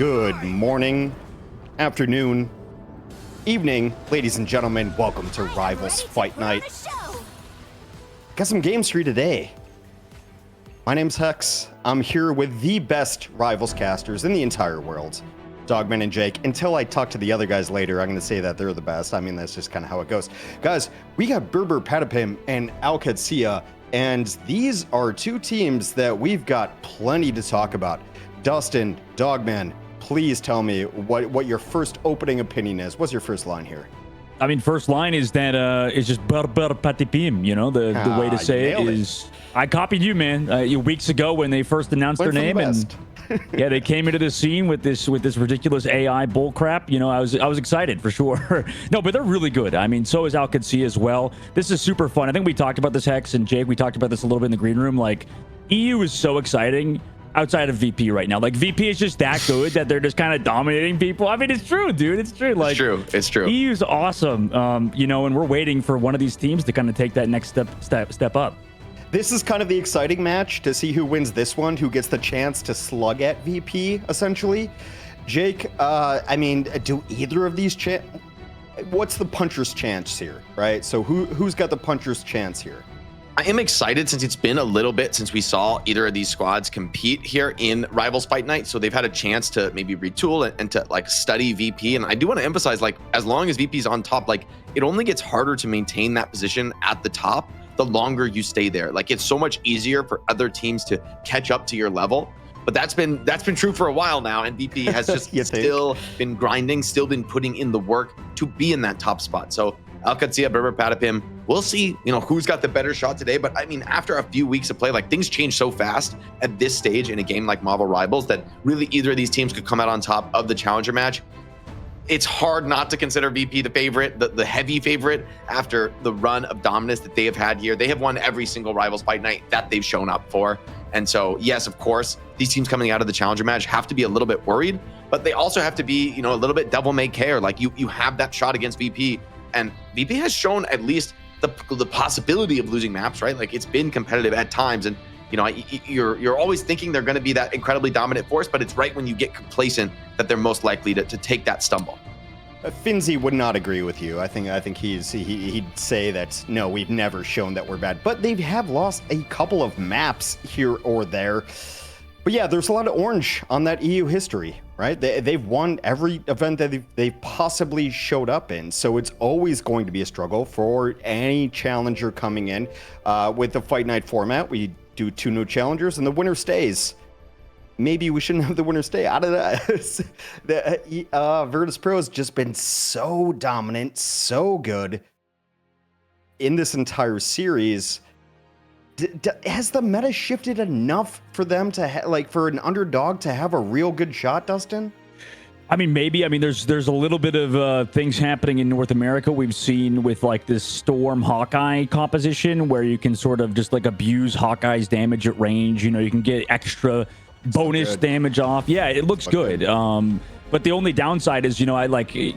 Good morning, afternoon, evening, ladies and gentlemen. Welcome to Rivals Fight Night. Got some games for you today. My name's Hex. I'm here with the best Rivals casters in the entire world, Dogman and Jake. Until I talk to the other guys later, I'm going to say that they're the best. I mean, that's just kind of how it goes. Guys, we got Patapim and Qadsiah, and these are two teams that we've got plenty to talk about. Dustin, Dogman, please tell me what your first opening opinion is. What's your first line here? I mean, first line is that it's just Patapim, you know, the way to say it is. I copied you, man, weeks ago when they first announced their name, and yeah, they came into the scene with this ridiculous AI bullcrap. You know, I was excited for sure. No, but they're really good. I mean, so is Qadsiah as well. This is super fun. I think we talked about this, Hex and Jake. We talked about this a little bit in the green room. Like, EU is so exciting outside of VP right now. Like, VP is just that good that they're just kind of dominating people. I mean, it's true, dude. It's true. Like, it's true. EU's awesome. You know, and we're waiting for one of these teams to kind of take that next step up. This is kind of the exciting match to see who wins this one, who gets the chance to slug at VP, essentially. Jake, I mean, do either of these what's the puncher's chance here, right? So who's got the puncher's chance here? I am excited since it's been a little bit since we saw either of these squads compete here in Rivals Fight Night. So they've had a chance to maybe retool and to like study VP. And I do want to emphasize, like, as long as VP's on top, like, it only gets harder to maintain that position at the top the longer you stay there. Like, it's so much easier for other teams to catch up to your level. But that's been true for a while now, and VP has just still been grinding, still been putting in the work to be in that top spot. So Qadsiah, Patapim, we'll see, you know, who's got the better shot today. But I mean, after a few weeks of play, like, things change so fast at this stage in a game like Marvel Rivals that really either of these teams could come out on top of the challenger match. It's hard not to consider VP the favorite, the heavy favorite, after the run of dominance that they have had here. They have won every single Rivals Fight Night that they've shown up for. And so, yes, of course, these teams coming out of the challenger match have to be a little bit worried, but they also have to be, you know, a little bit devil may care. Like, you have that shot against VP, and VP has shown at least the possibility of losing maps, right? Like, it's been competitive at times, and you know, you're always thinking they're going to be that incredibly dominant force, but it's right when you get complacent that they're most likely to take that stumble. Finzi would not agree with you. I think he'd say that, no, we've never shown that we're bad, but they have lost a couple of maps here or there. But yeah, there's a lot of orange on that EU history, right? They've won every event that they've possibly showed up in, so it's always going to be a struggle for any challenger coming in. With the Fight Night format, we do 2 new challengers, and the winner stays. Maybe we shouldn't have the winner stay out of that. Virtus Pro has just been so dominant, so good in this entire series. Has the meta shifted enough for them to for an underdog to have a real good shot, Dustin? I mean, maybe. I mean, there's a little bit of things happening in North America. We've seen with like this Storm Hawkeye composition where you can sort of just like abuse Hawkeye's damage at range. You know, you can get extra bonus damage off. Yeah, it looks good. But the only downside is, you know,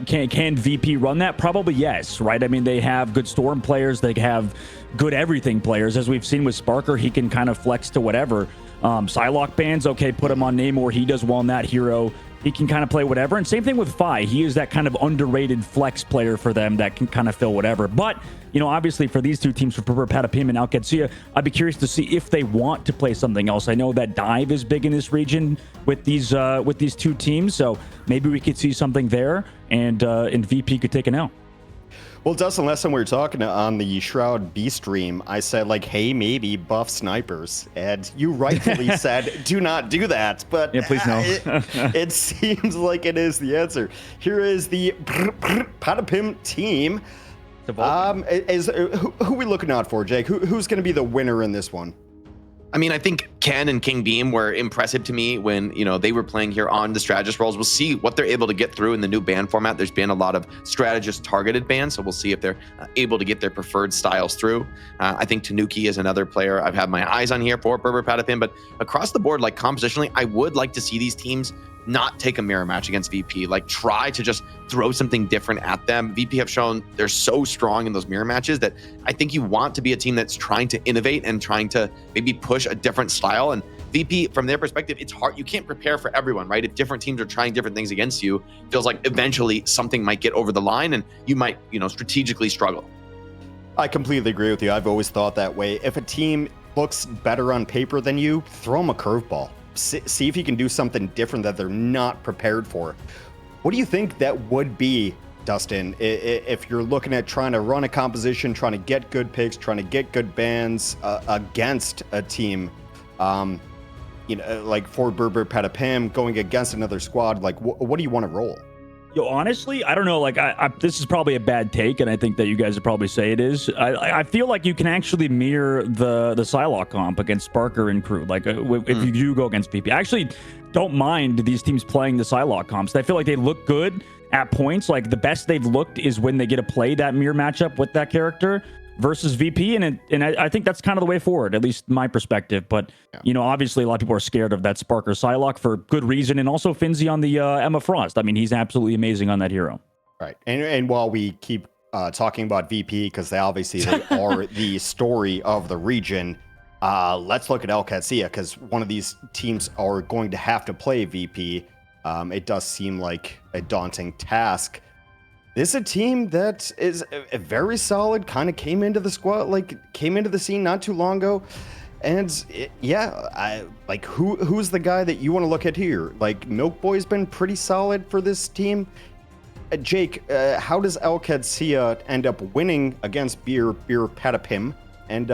can VP run that? Probably yes, right? I mean, they have good Storm players. They have good everything players. As we've seen with Sparker, he can kind of flex to whatever. Psylocke bans, okay, put him on Namor. He does well in that hero. He can kind of play whatever. And same thing with Fi. He is that kind of underrated flex player for them that can kind of fill whatever. But, you know, obviously for these two teams, for Patapim and Qadsiah, I'd be curious to see if they want to play something else. I know that dive is big in this region with these two teams, so maybe we could see something there, and VP could take an L. Well, Dustin, last time we were talking on the Shroud B stream, I said, like, hey, maybe buff snipers. And you rightfully said, do not do that. But yeah, please no. It seems like it is the answer. Here is the Patapim team. Who are we looking out for, Jake? Who's going to be the winner in this one? I mean, I think Ken and King Beam were impressive to me when, you know, they were playing here on the strategist roles. We'll see what they're able to get through in the new ban format. There's been a lot of strategist targeted bans, so we'll see if they're able to get their preferred styles through. I think Tanuki is another player I've had my eyes on here for Patapim, but across the board, like compositionally, I would like to see these teams not take a mirror match against VP. Like, try to just throw something different at them. VP have shown they're so strong in those mirror matches that I think you want to be a team that's trying to innovate and trying to maybe push a different style. And VP, from their perspective, it's hard. You can't prepare for everyone, right? If different teams are trying different things against you, it feels like eventually something might get over the line and you might, strategically struggle. I completely agree with you. I've always thought that way. If a team looks better on paper than you, throw them a curveball. See if you can do something different that they're not prepared for. What do you think that would be, Dustin, if you're looking at trying to run a composition, trying to get good picks, trying to get good bans against a team, like for Berber Patapim going against another squad? Like, what do you want to roll? Yo, honestly, I don't know. Like, this is probably a bad take, and I think that you guys would probably say it is. I feel like you can actually mirror the Psylocke comp against Sparker and crew. Like, if you do go against VP, I actually don't mind these teams playing the Psylocke comps. I feel like they look good at points. Like, the best they've looked is when they get to play that mirror matchup with that character versus VP, and I think that's kind of the way forward, at least my perspective. But obviously a lot of people are scared of that Sparker Psylocke for good reason, and also Finzi on the Emma Frost. I mean, he's absolutely amazing on that hero. Right, and while we keep talking about VP, because they are the story of the region, let's look at Qadsiah, because one of these teams are going to have to play VP. It does seem like a daunting task. This is a team that is a very solid, kind of came into the scene not too long ago. And who's the guy that you want to look at here? Like, Milk Boy's been pretty solid for this team. Jake, how does Qadsiah end up winning against Beer Patapim and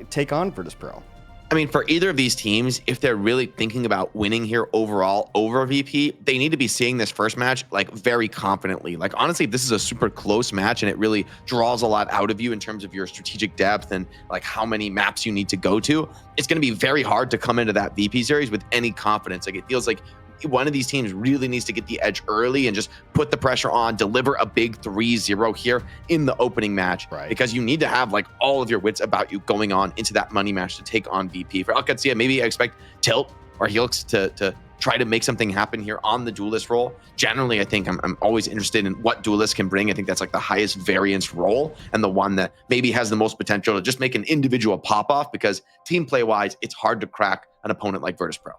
take on Virtus Pro? I mean, for either of these teams, if they're really thinking about winning here overall over VP, they need to be seeing this first match like very confidently. Like, honestly, this is a super close match and it really draws a lot out of you in terms of your strategic depth and like how many maps you need to go to. It's going to be very hard to come into that VP series with any confidence. Like, it feels like one of these teams really needs to get the edge early and just put the pressure on, deliver a big 3-0 here in the opening match, right? Because you need to have like all of your wits about you going on into that money match to take on VP. For Qadsiah, maybe I expect Tilt or Helix to try to make something happen here on the duelist role. Generally, I think I'm always interested in what duelist can bring. I think that's like the highest variance role and the one that maybe has the most potential to just make an individual pop off, because team play wise, it's hard to crack an opponent like Virtus Pro.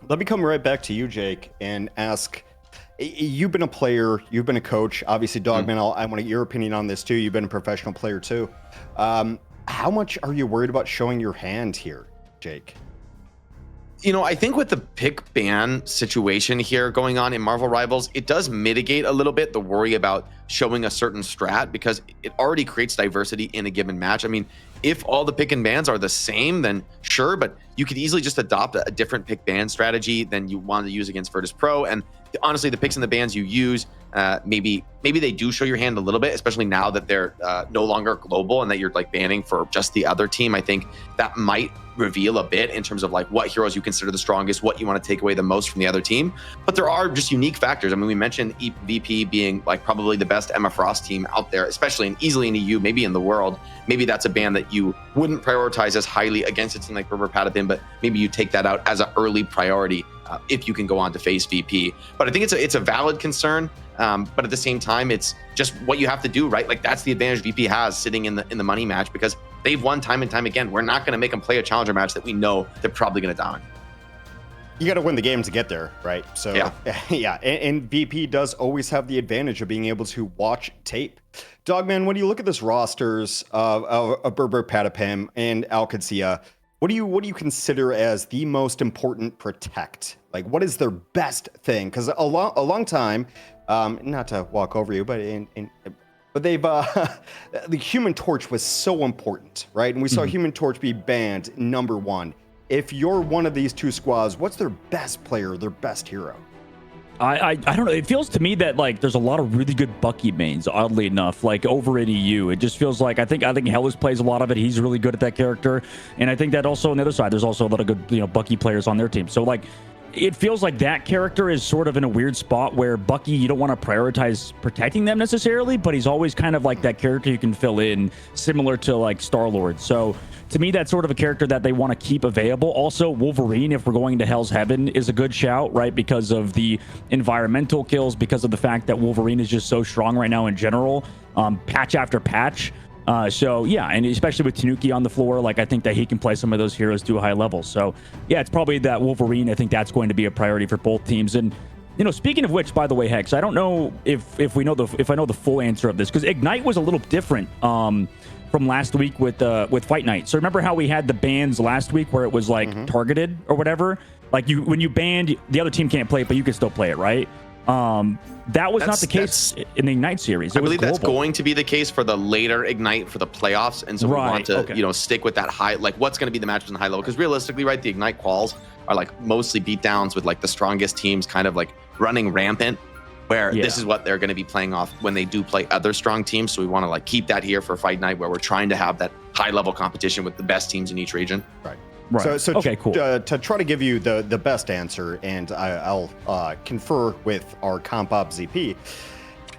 Let me come right back to you, Jake, and ask, you've been a player, you've been a coach, obviously, Dogman, I want your opinion on this too. You've been a professional player too. How much are you worried about showing your hand here, Jake? I think with the pick ban situation here going on in Marvel Rivals, it does mitigate a little bit the worry about showing a certain strat, because it already creates diversity in a given match. I mean, if all the pick and bans are the same, then sure, but you could easily just adopt a different pick ban strategy than you want to use against Virtus Pro. And honestly, the picks and the bans you use, maybe they do show your hand a little bit, especially now that they're no longer global and that you're like banning for just the other team. I think that might reveal a bit in terms of like what heroes you consider the strongest, what you want to take away the most from the other team. But there are just unique factors. I mean, we mentioned VP being like probably the best Emma Frost team out there, especially and easily in EU, maybe in the world. Maybe that's a ban that you wouldn't prioritize as highly against a team like Berber Patapim, but maybe you take that out as an early priority if you can go on to face VP. But I think it's a valid concern. But at the same time, it's just what you have to do, right? Like, that's the advantage VP has sitting in the money match, because they've won time and time again. We're not going to make them play a challenger match that we know they're probably going to dominate. You got to win the game to get there, right? So yeah. And VP does always have the advantage of being able to watch tape. Dogman, when you look at this rosters of Berber Patapim and Qadsiah, what do you consider as the most important protect? Like, what is their best thing? Because a long time, not to walk over you, but they've the Human Torch was so important, right? And we saw Human Torch be banned #1. If you're one of these two squads, what's their best player, their best hero? I don't know. It feels to me that like there's a lot of really good Bucky mains, oddly enough, like over in EU. It just feels like I think Hellas plays a lot of it. He's really good at that character. And I think that also on the other side, there's also a lot of good, Bucky players on their team. So like it feels like that character is sort of in a weird spot where Bucky, you don't want to prioritize protecting them necessarily, but he's always kind of like that character you can fill in, similar to like Star-Lord. So to me, that's sort of a character that they want to keep available. Also, Wolverine, if we're going to Hell's Heaven, is a good shout, right? Because of the environmental kills, because of the fact that Wolverine is just so strong right now in general. Patch after patch, So yeah, and especially with Tanuki on the floor, like I think that he can play some of those heroes to a high level. So yeah, it's probably that Wolverine. I think that's going to be a priority for both teams. And speaking of which, by the way, Hex, I don't know if I know the full answer of this, because Ignite was a little different from last week with Fight Night. So remember how we had the bans last week where it was like targeted or whatever? Like when you banned, the other team can't play it, but you can still play it, right? That was not the case in the Ignite series. I believe that's going to be the case for the later Ignite for the playoffs, and so we want to stick with that high, like what's going to be the matches in the high level, because realistically, right, the Ignite quals are like mostly beatdowns with like the strongest teams kind of like running rampant, where this is what they're going to be playing off when they do play other strong teams. So we want to like keep that here for Fight Night, where we're trying to have that high level competition with the best teams in each region. Right. Right. So okay, cool. To try to give you the best answer, and I'll confer with our comp op ZP,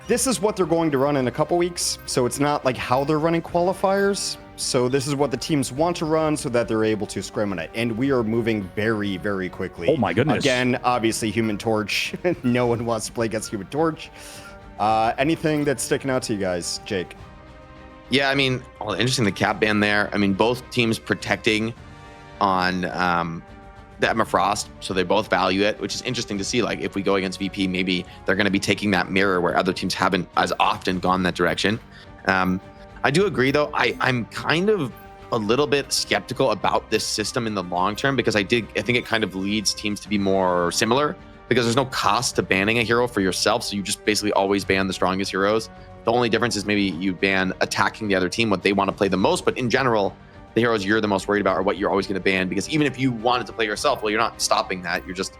this is what they're going to run in a couple weeks. So it's not like how they're running qualifiers. So this is what the teams want to run so that they're able to scrim on it. And we are moving very, very quickly. Oh my goodness. Again, obviously Human Torch. No one wants to play against Human Torch. Anything that's sticking out to you guys, Jake? Yeah, I mean, interesting, the cap ban there. I mean, both teams protecting on the Emma Frost, so they both value it, which is interesting to see. Like if we go against VP, maybe they're going to be taking that mirror where other teams haven't as often gone that direction. I do agree, though. I'm kind of a little bit skeptical about this system in the long term, because I think it kind of leads teams to be more similar, because there's no cost to banning a hero for yourself, so you just basically always ban the strongest heroes. The only difference is maybe you ban attacking the other team, what they want to play the most, but in general, the heroes you're the most worried about are what you're always going to ban, because even if you wanted to play yourself, well, you're not stopping that. You're just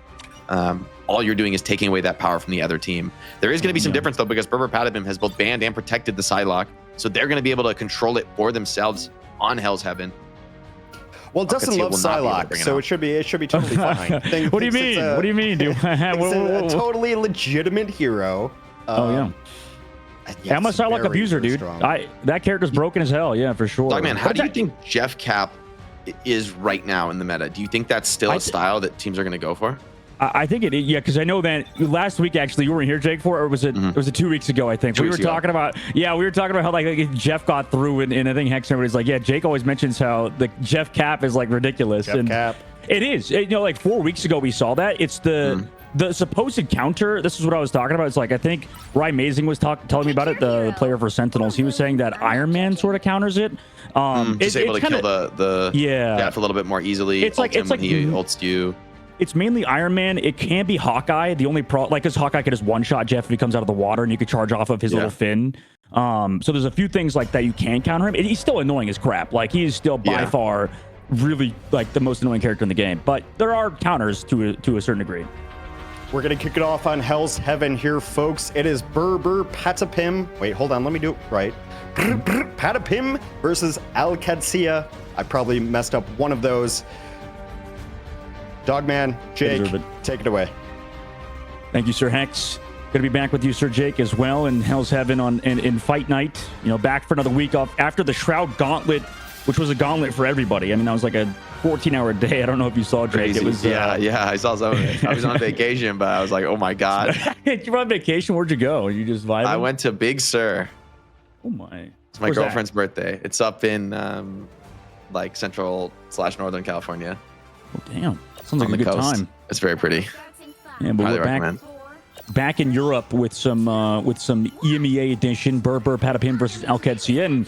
all you're doing is taking away that power from the other team. There is going to be some difference, though, because Berber Patapim has both banned and protected the Psylocke, so they're going to be able to control it for themselves on Hell's Heaven. Well, Dustin loves Psylocke, so it should be totally fine. What do you mean? What do you mean, dude? It's a totally legitimate hero. I'm a Psylocke abuser, dude. That character's broken as hell. Yeah, for sure. Dogman, how do you think Jeff Cap is right now in the meta? Do you think that's still a style that teams are going to go for? I think it is, yeah, because I know that last week, actually, you weren't here, Jake, for, or was it? It was 2 weeks ago, I think. We were talking about how like Jeff got through, and I think Hex, everybody's like, yeah, Jake always mentions how the Jeff Cap is like ridiculous. Jeff Cap. It is. Like 4 weeks ago, we saw that. It's the supposed counter. This is what I was talking about. It's like, I think Rye Mazing was telling me about it, the player for Sentinels. He was saying that Iron Man sort of counters it. Just able to kill the Jeff a little bit more easily. It's like he ults you. It's mainly Iron Man. It can be Hawkeye. The only because Hawkeye can just one-shot Jeff if he comes out of the water, and you could charge off of his little fin. So there's a few things like that you can counter him. He's still annoying as crap. Like, he is still by far really like the most annoying character in the game. But there are counters to a certain degree. We're going to kick it off on Hell's Heaven here, folks. It is Berber Patapim. Wait, hold on. Let me do it right. Patapim versus Qadsiah. I probably messed up one of those. Dogman, Jake, take it away. Thank you, Sir Hex. Going to be back with you, Sir Jake, as well in Hell's Heaven in Fight Night. Back for another week off after the Shroud Gauntlet, which was a gauntlet for everybody. I mean, that was like a 14-hour day. I don't know if you saw, Jake. Crazy. It was I saw some of it. I was on vacation, but I was like, oh my god. You were on vacation? Where'd you go? You just vibing? I went to Big Sur. Oh my! It's my girlfriend's birthday. It's up in like central/northern California. Oh damn! Sounds like a good time. It's very pretty. Yeah, but we're back in Europe with some EMEA edition, Berber Patapim versus Qadsiah. And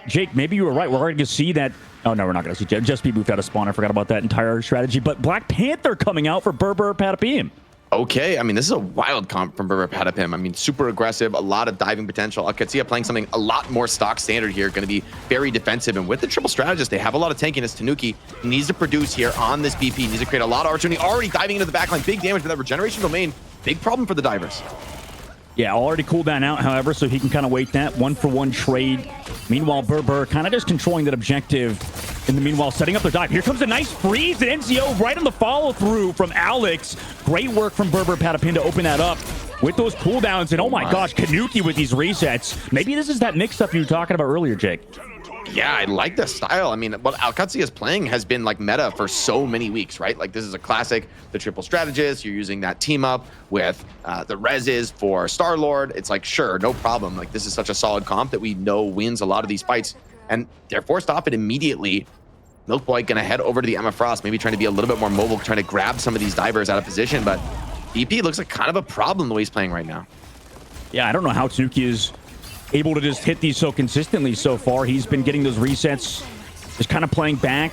Jake, maybe you were right. We're going to see that. Oh no, we're not going to see. Just be moved out of spawn. I forgot about that entire strategy. But Black Panther coming out for Berber Patapim. Okay, I mean, this is a wild comp from Berber Patapim. I mean, super aggressive, a lot of diving potential. Qadsiah playing something a lot more stock standard here, going to be very defensive. And with the triple strategist, they have a lot of tankiness. Tanuki needs to produce here on this BP, needs to create a lot of opportunity. Already diving into the backline, big damage with that regeneration domain. Big problem for the divers. Yeah, already cooled down out, however, so he can kind of wait that 1-for-1 trade. Meanwhile, Berber kind of just controlling that objective. In the meanwhile, setting up their dive. Here comes a nice freeze and NCO right on the follow-through from Alex. Great work from Berber Patapim to open that up with those cooldowns. And oh my gosh, Kanuki with these resets. Maybe this is that mix-up you were talking about earlier, Jake. Yeah, I like the style. I mean, what Qadsiah is playing has been like meta for so many weeks, right? Like this is a classic, the triple strategist. You're using that team up with the reses for Star-Lord. It's like, sure, no problem. Like this is such a solid comp that we know wins a lot of these fights. And they're forced off it immediately. Milkboy gonna head over to the Emma Frost, maybe trying to be a little bit more mobile, trying to grab some of these divers out of position. But BP looks like kind of a problem the way he's playing right now. Yeah, I don't know how Tanuki is able to just hit these so consistently so far. He's been getting those resets, just kind of playing back.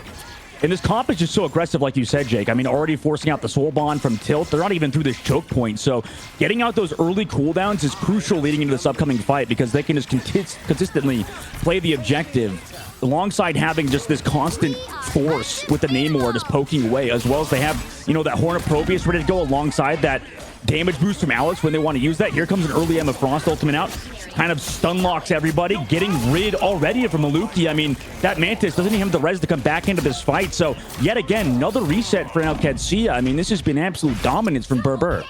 And this comp is just so aggressive, like you said, Jake. I mean, already forcing out the soul bond from tilt. They're not even through this choke point. So getting out those early cooldowns is crucial leading into this upcoming fight because they can just consistently play the objective alongside having just this constant force with the Namor just poking away, as well as they have, you know, that Hornet Proteus ready to go alongside that damage boost from Alex when they want to use that. Here comes an early Emma Frost ultimate out. Kind of stun locks everybody, getting rid already from Maluki. I mean, that Mantis doesn't even have the res to come back into this fight. So, yet again, another reset for now Qadsiah. I mean, this has been absolute dominance from Berber.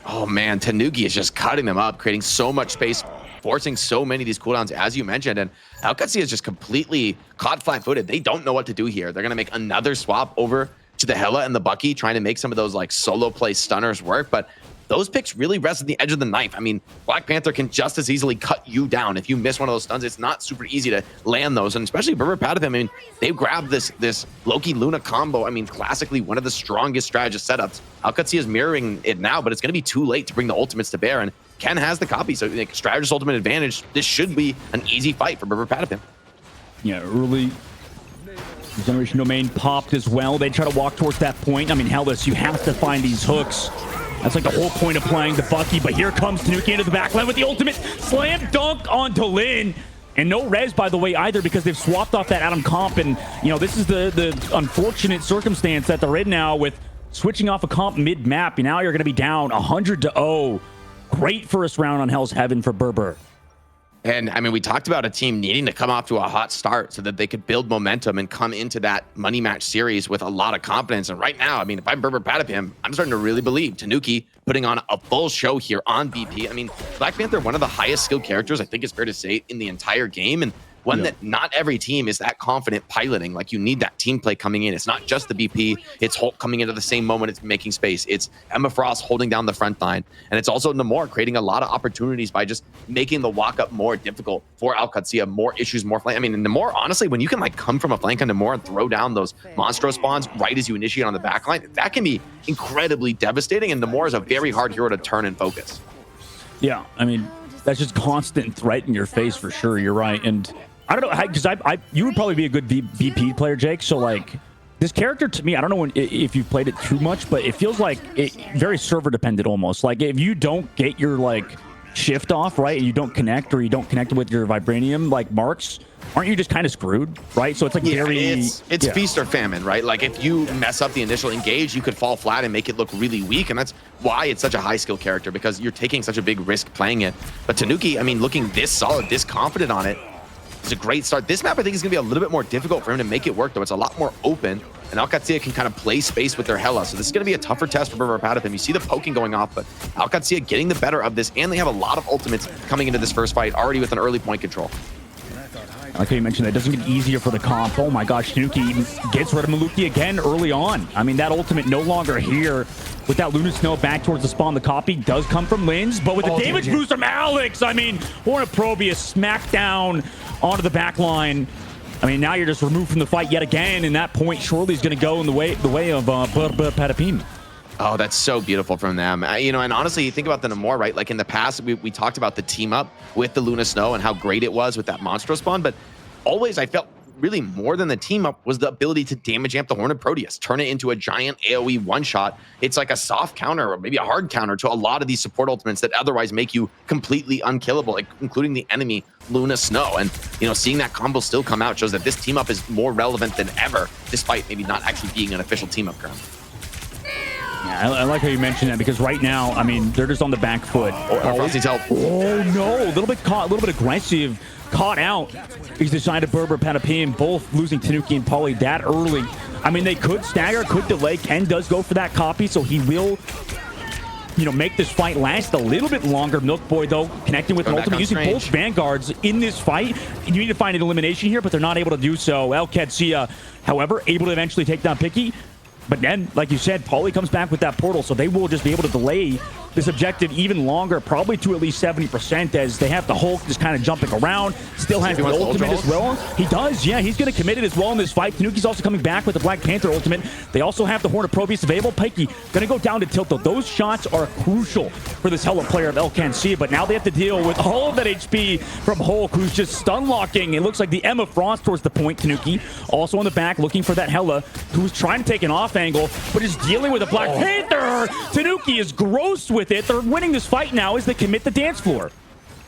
Oh, man, Tanuki is just cutting them up, creating so much space, forcing so many of these cooldowns, as you mentioned. And Qadsiah is just completely caught flat-footed. They don't know what to do here. They're going to make another swap over to the Hela and the Bucky, trying to make some of those, like, solo play stunners work. But those picks really rest at the edge of the knife. I mean, Black Panther can just as easily cut you down. If you miss one of those stuns, it's not super easy to land those. And especially Berber Patapim, I mean, they grabbed this Loki-Luna combo. I mean, classically, one of the strongest strategist setups. Qadsiah is mirroring it now, but it's going to be too late to bring the ultimates to bear. And Ken has the copy, so like, strategist ultimate advantage. This should be an easy fight for Berber Patapim. Yeah, early Generation Domain popped as well. They try to walk towards that point. I mean, Hellas, you have to find these hooks. That's like the whole point of playing the Bucky, but here comes Tanuki into the backline with the ultimate slam dunk onto Lin. And no res, by the way, either, because they've swapped off that Adam comp. And, you know, this is the unfortunate circumstance that they're in now with switching off a comp mid-map. Now you're going to be down 100-0. Great first round on Hell's Heaven for Berber. And I mean, we talked about a team needing to come off to a hot start so that they could build momentum and come into that money match series with a lot of confidence. And right now, I mean, if I'm Berber Patapim, I'm starting to really believe Tanuki putting on a full show here on BP. I mean, Black Panther, one of the highest skilled characters, I think it's fair to say, in the entire game. And one that not every team is that confident piloting. Like, you need that team play coming in. It's not just the BP. It's Hulk coming into the same moment. It's making space. It's Emma Frost holding down the front line. And it's also Namor creating a lot of opportunities by just making the walk-up more difficult for Qadsiah, more issues, more flank. I mean, Namor, honestly, when you can, like, come from a flank on Namor and throw down those Monstro spawns right as you initiate on the backline, that can be incredibly devastating. And Namor is a very hard hero to turn and focus. Yeah, I mean, that's just constant threat in your face for sure. You're right. And I don't know, because you would probably be a good VP player, Jake. So, like, this character to me, I don't know if you've played it too much, but it feels like very server dependent almost. Like, if you don't get your, like, shift off, right, and you don't connect, or you don't connect with your vibranium, like, marks, aren't you just kind of screwed, right? So it's like it's feast or famine, right? Like, if you mess up the initial engage, you could fall flat and make it look really weak. And that's why it's such a high skill character, because you're taking such a big risk playing it. But Tanuki, I mean, looking this solid, this confident on it, it's a great start. This map, I think, is going to be a little bit more difficult for him to make it work, though. It's a lot more open, and Qadsiah can kind of play space with their Hela. So this is going to be a tougher test for Berber Patapim. You see the poking going off, but Qadsiah getting the better of this, and they have a lot of ultimates coming into this first fight already with an early point control. I like how you mentioned that. It doesn't get easier for the comp. Oh my gosh, Tanuki gets rid of Maluki again early on. I mean, that ultimate no longer here. With that Luna Snow back towards the spawn, the copy does come from Linz, but with the damage boost from Alex, I mean, Hornet Proteus smacked down onto the back line. I mean, now you're just removed from the fight yet again, and that point surely is going to go in the way of Berber Patapim. Oh, that's so beautiful from them. You know, and honestly, you think about the Namor, right? Like, in the past, we talked about the team up with the Luna Snow and how great it was with that Monstro spawn, but always I felt really more than the team up was the ability to damage amp the Hornet Proteus, turn it into a giant AoE one-shot. It's like a soft counter or maybe a hard counter to a lot of these support ultimates that otherwise make you completely unkillable, like including the enemy Luna Snow. And, you know, seeing that combo still come out shows that this team up is more relevant than ever, despite maybe not actually being an official team up currently. Yeah, I like how you mentioned that, because right now, I mean, they're just on the back foot. Oh no, a little bit caught, a little bit aggressive, caught out. He's decided Berber Patapim, both losing Tanuki and Polly that early. I mean, they could stagger, could delay. Ken does go for that copy, so he will make this fight last a little bit longer. Milk Boy, though, connecting with an ultimate, using both vanguards in this fight. You need to find an elimination here, but they're not able to do so. Qadsiah, however, able to eventually take down Picky. But then, like you said, Paulie comes back with that portal, so they will just be able to delay this objective even longer, probably to at least 70%, as they have the Hulk just kind of jumping around. Still has the ultimate as well. He does, yeah. He's going to commit it as well in this fight. Tanuki's also coming back with the Black Panther ultimate. They also have the Horn of Proteus available. Pikey going to go down to tilt, though. Those shots are crucial for this Hella player of Qadsiah, but now they have to deal with all of that HP from Hulk, who's just stun locking. It looks like the Emma Frost towards the point. Tanuki also on the back looking for that Hella, who's trying to take an off angle, but is dealing with a Black Panther. Tanuki is gross with it. They're winning this fight now as they commit the dance floor.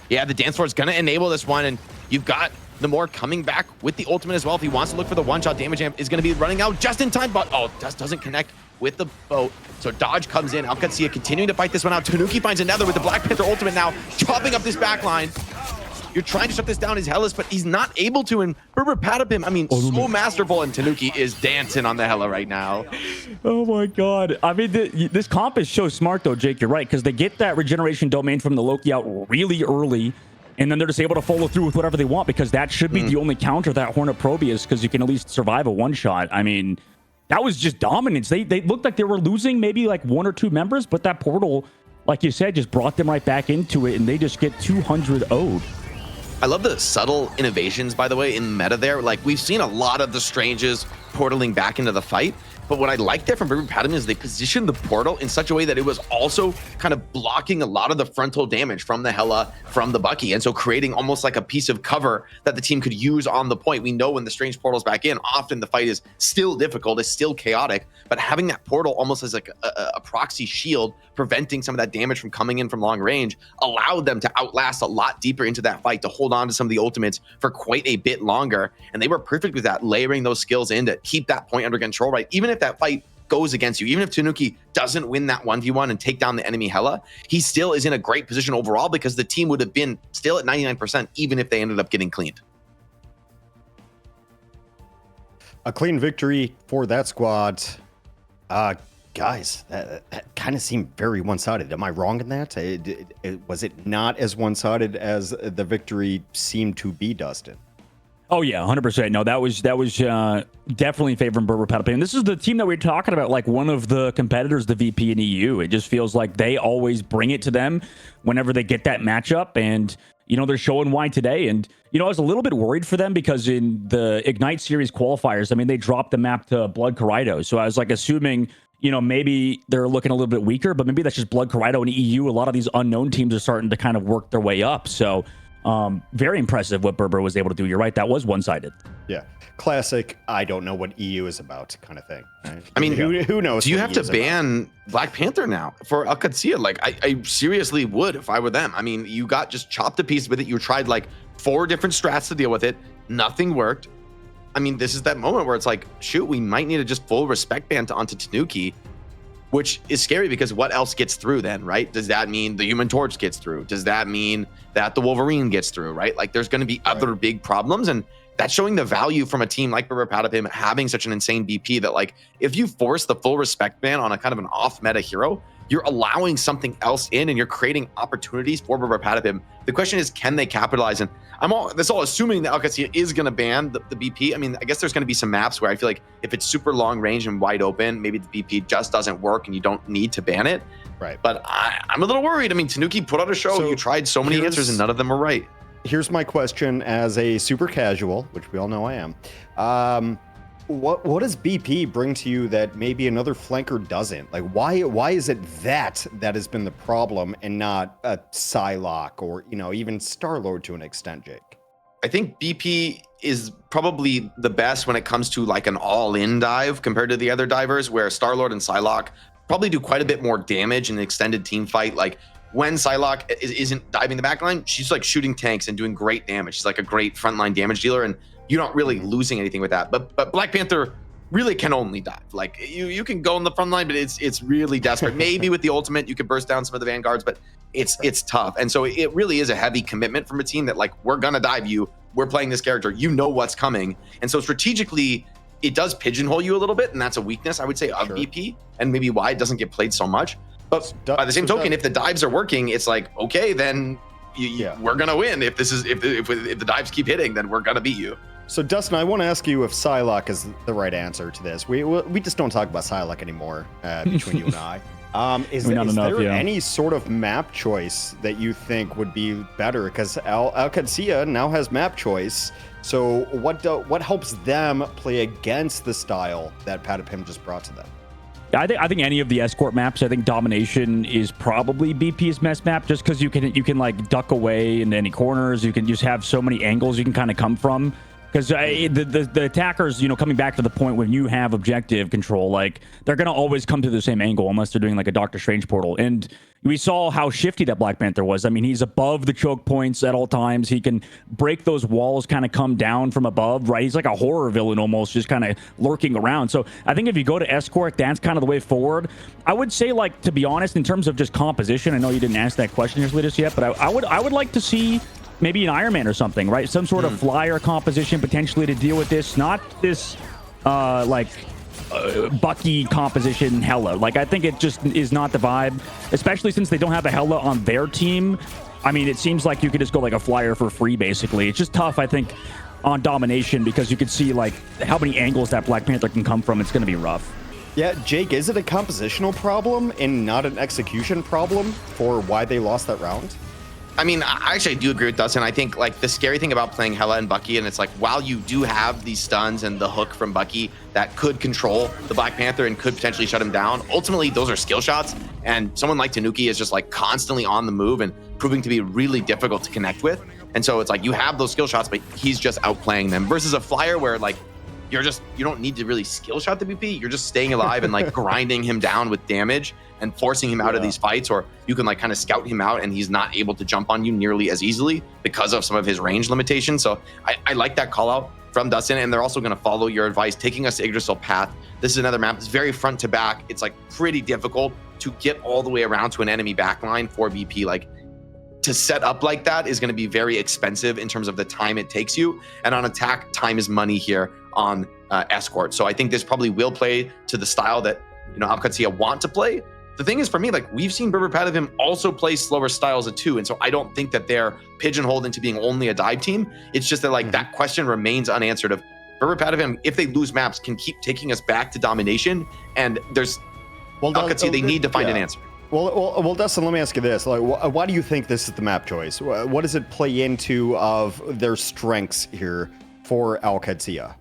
Yeah, the dance floor is going to enable this one, and you've got Namor coming back with the ultimate as well. If he wants to look for the one-shot damage amp, is going to be running out just in time, but just doesn't connect with the boat. So dodge comes in. Qadsiah continuing to fight this one out. Tanuki finds another with the Black Panther ultimate now, chopping up this back line. You're trying to shut this down as Hellas, but he's not able to. And Berber Patapim, I mean, so masterful, and Tanuki is dancing on the Hella right now. Oh my God. I mean, this comp is so smart, though, Jake. You're right, because they get that regeneration domain from the Loki out really early, and then they're just able to follow through with whatever they want, because that should be the only counter that Horn of Proteus, because you can at least survive a one-shot. I mean, that was just dominance. They looked like they were losing maybe like 1 or 2 members, but that portal, like you said, just brought them right back into it, and they just get 200 owed. I love the subtle innovations, by the way, in meta there. Like, we've seen a lot of the Stranges portaling back into the fight, but what I like there from Berber Patapim is they positioned the portal in such a way that it was also kind of blocking a lot of the frontal damage from the Hella, from the Bucky, and so creating almost like a piece of cover that the team could use on the point. We know when the Strange portal's back in, often the fight is still difficult, it's still chaotic, but having that portal almost as like a proxy shield, preventing some of that damage from coming in from long range, allowed them to outlast a lot deeper into that fight, to hold on to some of the ultimates for quite a bit longer. And they were perfect with that, layering those skills in to keep that point under control, right? Even if that fight goes against you, even if Tanuki doesn't win that 1v1 and take down the enemy Hella, he still is in a great position overall, because the team would have been still at 99% even if they ended up getting cleaned. A clean victory for that squad. Guys, that kind of seemed very one-sided. Am I wrong in that? Was it not as one-sided as the victory seemed to be, Dustin? Oh yeah, 100%. No, that was definitely in favor of Berber Patapim. And this is the team that we were talking about, like one of the competitors, the VP in EU. It just feels like they always bring it to them whenever they get that matchup, and they're showing why today. And I was a little bit worried for them, because in the Ignite Series qualifiers, I mean, they dropped the map to Blood Corrido, so I was like assuming maybe they're looking a little bit weaker, but maybe that's just Blood Corrido and EU. A lot of these unknown teams are starting to kind of work their way up. So very impressive what Berber was able to do. You're right, that was one-sided. Yeah, classic I don't know what EU is about kind of thing. Right? I mean, who knows? Do you have to ban Black Panther now for Qadsiah? Like, I seriously would if I were them. I mean, you got just chopped to pieces with it. You tried like 4 different strats to deal with it. Nothing worked. I mean, this is that moment where it's like, shoot, we might need to just full respect ban onto Tanuki, which is scary, because what else gets through then, right? Does that mean the Human Torch gets through? Does that mean that the Wolverine gets through, right? Like, there's going to be other big problems, and that's showing the value from a team like Berber Patapim having such an insane BP that, like, if you force the full respect ban on a kind of an off-meta hero, you're allowing something else in, and you're creating opportunities for Berber Patapim. The question is, can they capitalize? And that's all assuming that Qadsiah is going to ban the BP. I mean, I guess there's going to be some maps where I feel like if it's super long range and wide open, maybe the BP just doesn't work and you don't need to ban it. Right. But I'm a little worried. I mean, Tanuki put out a show. You tried so many answers and none of them were right. Here's my question as a super casual, which we all know I am. What does BP bring to you that maybe another flanker doesn't? Like, why is it that has been the problem and not a Psylocke or even Star-Lord to an extent, Jake? I think BP is probably the best when it comes to like an all-in dive compared to the other divers, where Star-Lord and Psylocke probably do quite a bit more damage in an extended team fight. Like, when Psylocke isn't diving the backline, she's like shooting tanks and doing great damage. She's like a great frontline damage dealer, and you're not really losing anything with that. But Black Panther really can only dive. Like, you can go in the front line, but it's really desperate. Maybe with the ultimate you could burst down some of the vanguards, but it's tough. And so it really is a heavy commitment from a team that, like, we're gonna dive you, we're playing this character, you know what's coming. And so strategically it does pigeonhole you a little bit, and that's a weakness, I would say, of BP, and maybe why it doesn't get played so much. But by the same token, if the dives are working, it's like, okay, then we're gonna win. If the dives keep hitting, then we're gonna beat you. So Dustin, I want to ask you if Psylocke is the right answer to this. We just don't talk about Psylocke anymore between you and I. Is there any sort of map choice that you think would be better? Because Qadsiah now has map choice. So what helps them play against the style that Patapim just brought to them? I think any of the escort maps. I think domination is probably BP's best map, just because you can like duck away into any corners. You can just have so many angles you can kind of come from. Because the attackers, coming back to the point when you have objective control, like they're gonna always come to the same angle unless they're doing like a Doctor Strange portal. And we saw how shifty that Black Panther was. I mean, he's above the choke points at all times. He can break those walls, kind of come down from above, right? He's like a horror villain almost, just kind of lurking around. So I think if you go to escort, that's kind of the way forward. I would say, like, to be honest, in terms of just composition, I know you didn't ask that question just yet, but I would like to see maybe an Iron Man or something, right? Some sort of flyer composition potentially to deal with this. Not this, Bucky composition Hela. Like, I think it just is not the vibe, especially since they don't have a Hela on their team. I mean, it seems like you could just go like a flyer for free, basically. It's just tough, I think, on domination, because you could see like how many angles that Black Panther can come from. It's going to be rough. Yeah, Jake, is it a compositional problem and not an execution problem for why they lost that round? I mean, I actually do agree with Dustin. I think like the scary thing about playing Hela and Bucky, and it's like, while you do have these stuns and the hook from Bucky that could control the Black Panther and could potentially shut him down, ultimately those are skill shots. And someone like Tanuki is just like constantly on the move and proving to be really difficult to connect with. And so it's like you have those skill shots, but he's just outplaying them, versus a flyer where like you don't need to really skill shot the BP. You're just staying alive and like grinding him down with damage and forcing him out of these fights, or you can like kind of scout him out and he's not able to jump on you nearly as easily because of some of his range limitations. So I like that call out from Dustin, and they're also going to follow your advice, taking us to Yggdrasill Path. This is another map that's very front to back. It's like pretty difficult to get all the way around to an enemy backline for BP. Like, to set up like that is going to be very expensive in terms of the time it takes you. And on attack, time is money here on escort. So I think this probably will play to the style that Qadsiah want to play. The thing is, for me, like, we've seen Berber Patapim also play slower styles too, and so I don't think that they're pigeonholed into being only a dive team. It's just that like that question remains unanswered of Berber Patapim, if they lose maps, can keep taking us back to domination, and there's Qadsiah, they need to find an answer. Well, Dustin, let me ask you this: like, why do you think this is the map choice? What does it play into of their strengths here for Qadsiah?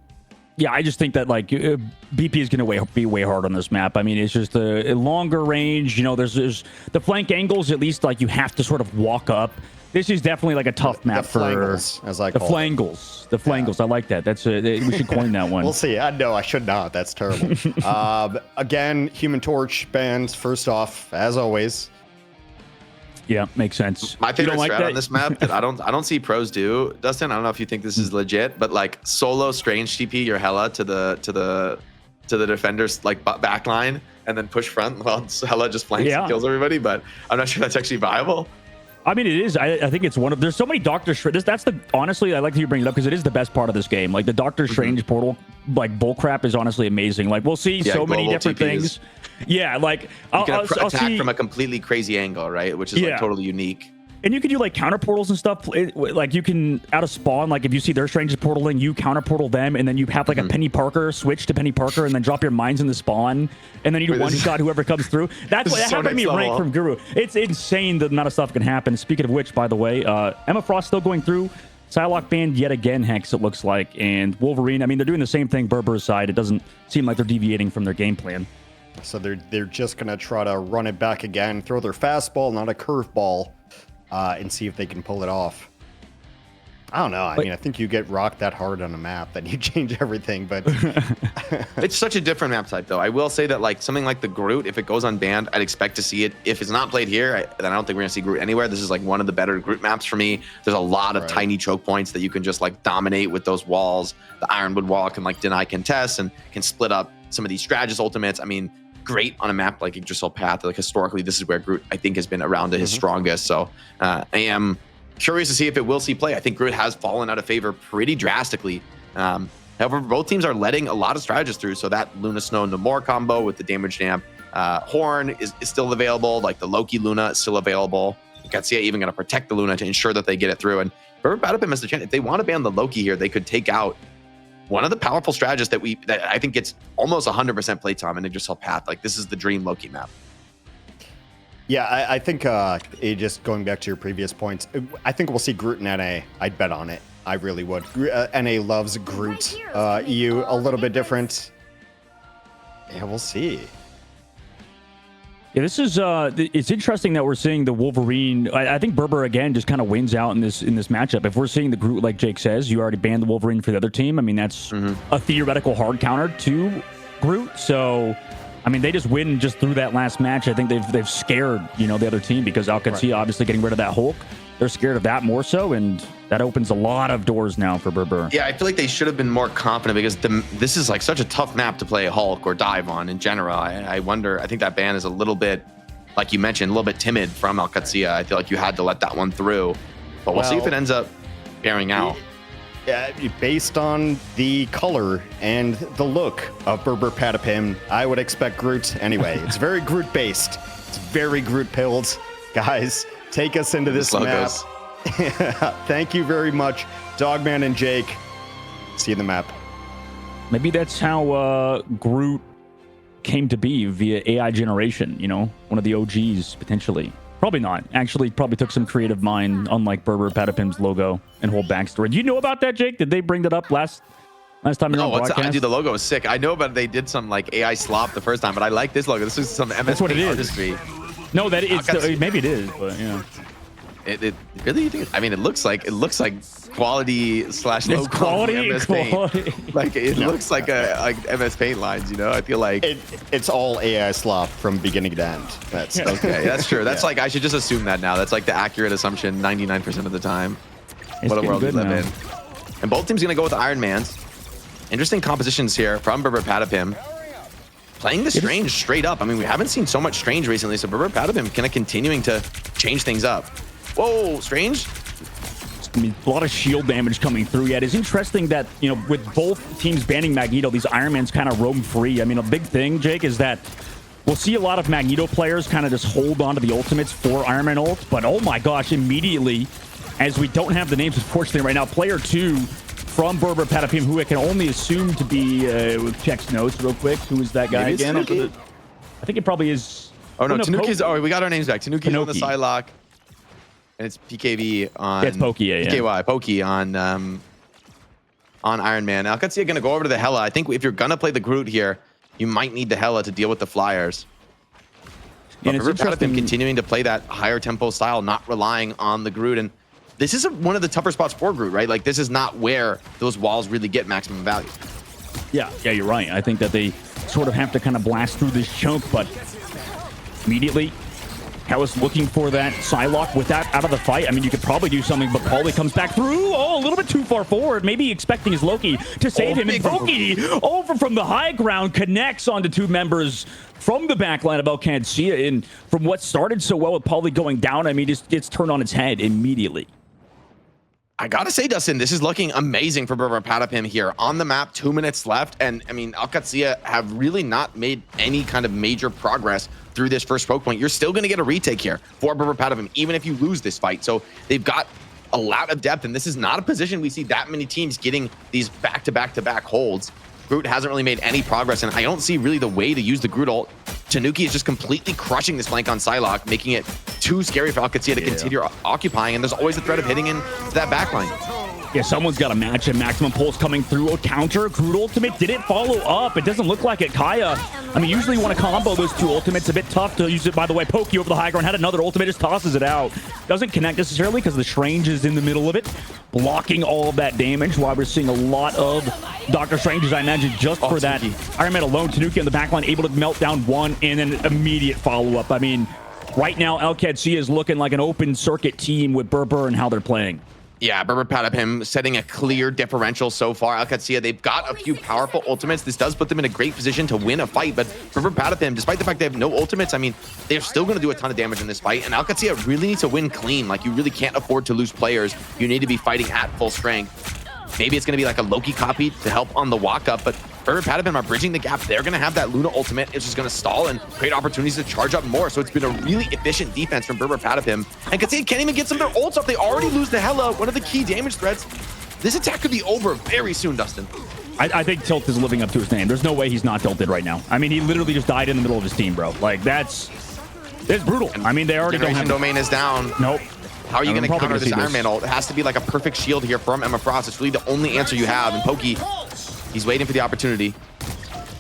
Yeah, I just think that like BP is going to be way hard on this map. I mean, it's just a longer range. There's the flank angles. At least like you have to sort of walk up. This is definitely like a tough map for flangles, as I the call flangles. The flangles. I like that. We should coin that one. We'll see. No, I should not. That's terrible. Again, Human Torch bans first off, as always. Yeah, makes sense. My favorite strat on this map that I don't see pros do, Dustin. I don't know if you think this is legit, but like solo strange TP your Hela to the defender's like back line and then push front while Hela just flanks and kills everybody. But I'm not sure that's actually viable. I mean, it is. I think it's one of. There's so many Doctor Strange. That's the honestly. I like that you bring it up because it is the best part of this game. Like the Doctor Strange portal, like bullcrap is honestly amazing. Like we'll see so many different things. Yeah, like I'll attack from a completely crazy angle, right? Which is like totally unique. And you can do like counter portals and stuff. Like you can out of spawn, like if you see their strangest portaling, you counter portal them, and then you have like a Penny Parker switch to Penny Parker, and then drop your mines in the spawn, and then you do one shot whoever comes through. That's what happened to me rank from Guru. It's insane the amount of stuff can happen. Speaking of which, by the way, Emma Frost still going through. Psylocke banned yet again, Hex, it looks like, and Wolverine. I mean, they're doing the same thing Berber's side. It doesn't seem like they're deviating from their game plan. So they're just gonna try to run it back again, throw their fastball, not a curveball. And see if they can pull it off. I don't know. I mean, I think you get rocked that hard on a map, then you change everything. But it's such a different map type, though. I will say that like something like the Groot, if it goes unbanned, I'd expect to see it. If it's not played here, then I don't think we're gonna see Groot anywhere. This is like one of the better Groot maps for me. There's a lot of tiny choke points that you can just like dominate with those walls. The Ironwood wall can like deny contests and can split up some of these strategist ultimates. I mean, great on a map like Yggdrasill Path. Like historically, this is where Groot I think has been around to his strongest. So I am curious to see if it will see play. I think Groot has fallen out of favor pretty drastically. However, both teams are letting a lot of strategists through. So that Luna Snow Namor combo with the damage damp Horn is still available. Like the Loki Luna is still available. Qadsiah even going to protect the Luna to ensure that they get it through. And Berber Patapim has the chance. If they want to ban the Loki here, they could take out one of the powerful strategists that I think gets almost 100% playtime in Yggdrasill Path. Like this is the dream Loki map. Yeah, I think just going back to your previous points, I think we'll see Groot in NA. I'd bet on it. I really would. NA loves Groot. EU a little bit different. Yeah, we'll see. Yeah, this is it's interesting that we're seeing the Wolverine. I think Berber again just kind of wins out in this matchup. If we're seeing the Groot, like Jake says, you already banned the Wolverine for the other team. I mean, that's a theoretical hard counter to Groot. So, I mean, they just win just through that last match. I think they've scared the other team because Qadsiah obviously getting rid of that Hulk. They're scared of that more so, and that opens a lot of doors now for Berber. Yeah, I feel like they should have been more confident because this is like such a tough map to play Hulk or dive on in general. I wonder, I think that ban is a little bit, like you mentioned, a little bit timid from Qadsiah. I feel like you had to let that one through, but we'll see if it ends up bearing out. Yeah, based on the color and the look of Berber Patapim, I would expect Groot anyway. It's very Groot based. It's very Groot pilled. Guys, take us into this map. Thank you very much, Dogman and Jake. See you in the map. Maybe that's how Groot came to be via AI generation, one of the OGs potentially. Probably not. Actually, probably took some creative mind, unlike Berber Patapim's logo and whole backstory. Do you know about that, Jake? Did they bring that up last time? No, dude, the logo is sick. I know about they did some like AI slop the first time, but I like this logo. This is some MSP That's what it is. artistry. No, that is. Maybe it is, but yeah. It really, I mean, it looks like quality / logo. It's quality. Like it looks like MS Paint lines. I feel like it's all AI slop from beginning to end. That's okay. That's true. That's like I should just assume that now. That's like the accurate assumption 99% of the time. What a world we live in. And both teams gonna go with the Iron Mans. Interesting compositions here from Berber Patapim. Playing the Strange straight up. I mean, we haven't seen so much Strange recently, so Berber Patapim kind of continuing to change things up. Whoa, Strange. I mean, a lot of shield damage coming through. Yeah, it is interesting that, with both teams banning Magneto, these Iron Mans kind of roam free. I mean, a big thing, Jake, is that we'll see a lot of Magneto players kind of just hold on to the ultimates for Iron Man ult. But, oh my gosh, immediately, as we don't have the names, unfortunately, right now, player 2 from Berber Patapim, who I can only assume to be, checks notes real quick. Who is that guy again? I think it probably is. Oh, no, Tanuki's. Oh, we got our names back. Tanuki's on the Psylocke. And it's PKV on it's Pokey, PKY, Pokey on Iron Man. Now, Qadsiah going to go over to the Hela. I think if you're going to play the Groot here, you might need the Hela to deal with the Flyers. But it's interesting continuing to play that higher tempo style, not relying on the Groot. And this is one of the tougher spots for Groot, right? Like, this is not where those walls really get maximum value. Yeah, you're right. I think that they sort of have to kind of blast through this chunk, but immediately Hela's looking for that Psylocke with that out of the fight. I mean, you could probably do something, but Paulie comes back through. Oh, a little bit too far forward. Maybe expecting his Loki to save him. And Loki, over from the high ground, connects onto two members from the backline of Qadsiah. And from what started so well with Paulie going down, I mean, it's turned on its head immediately. I gotta say, Dustin, this is looking amazing for Berber Patapim here. On the map, 2 minutes left, and I mean, Qadsiah have really not made any kind of major progress through this first choke point. You're still gonna get a retake here for Berber Patapim, even if you lose this fight. So they've got a lot of depth, and this is not a position we see that many teams getting these back-to-back-to-back holds. Groot hasn't really made any progress, and I don't see really the way to use the Groot ult. Tanuki is just completely crushing this flank on Psylocke, making it too scary for Qadsiah to continue occupying, and there's always the threat of hitting into that backline. Yeah, someone's got to match him. Maximum pulse coming through. A counter. Groot ultimate didn't follow up. It doesn't look like it. Kaya, I mean, usually you want to combo those two ultimates. A bit tough to use it. By the way, Pokey over the high ground had another ultimate. Just tosses it out. Doesn't connect necessarily because the Strange is in the middle of it, blocking all of that damage. While we're seeing a lot of Doctor Strange, as I imagine, just for that Iron Man alone. Tanuki on the backline able to melt down one and then immediate follow-up. I mean, right now, Qadsiah is looking like an open circuit team with Berber and how they're playing. Yeah, Berber Patapim setting a clear differential so far. Qadsiah, they've got a few powerful ultimates. This does put them in a great position to win a fight, but Berber Patapim, despite the fact they have no ultimates, I mean, they're still going to do a ton of damage in this fight, and Qadsiah really needs to win clean. Like, you really can't afford to lose players. You need to be fighting at full strength. Maybe it's going to be like a Loki copy to help on the walk-up, but Berber Patapim are bridging the gap. They're going to have that Luna ultimate. It's just going to stall and create opportunities to charge up more. So it's been a really efficient defense from Berber Patapim. And Qadsiah can't even get some of their ults up. They already lose the Hela, one of the key damage threats. This attack could be over very soon, Dustin. I think Tilt is living up to his name. There's no way he's not tilted right now. I mean, he literally just died in the middle of his team, bro. Like, it's brutal. I mean, they already don't have... Domain is down. Nope. How are you going to counter this Iron Man ult? It has to be like a perfect shield here from Emma Frost. It's really the only answer you have. And Pokey, he's waiting for the opportunity.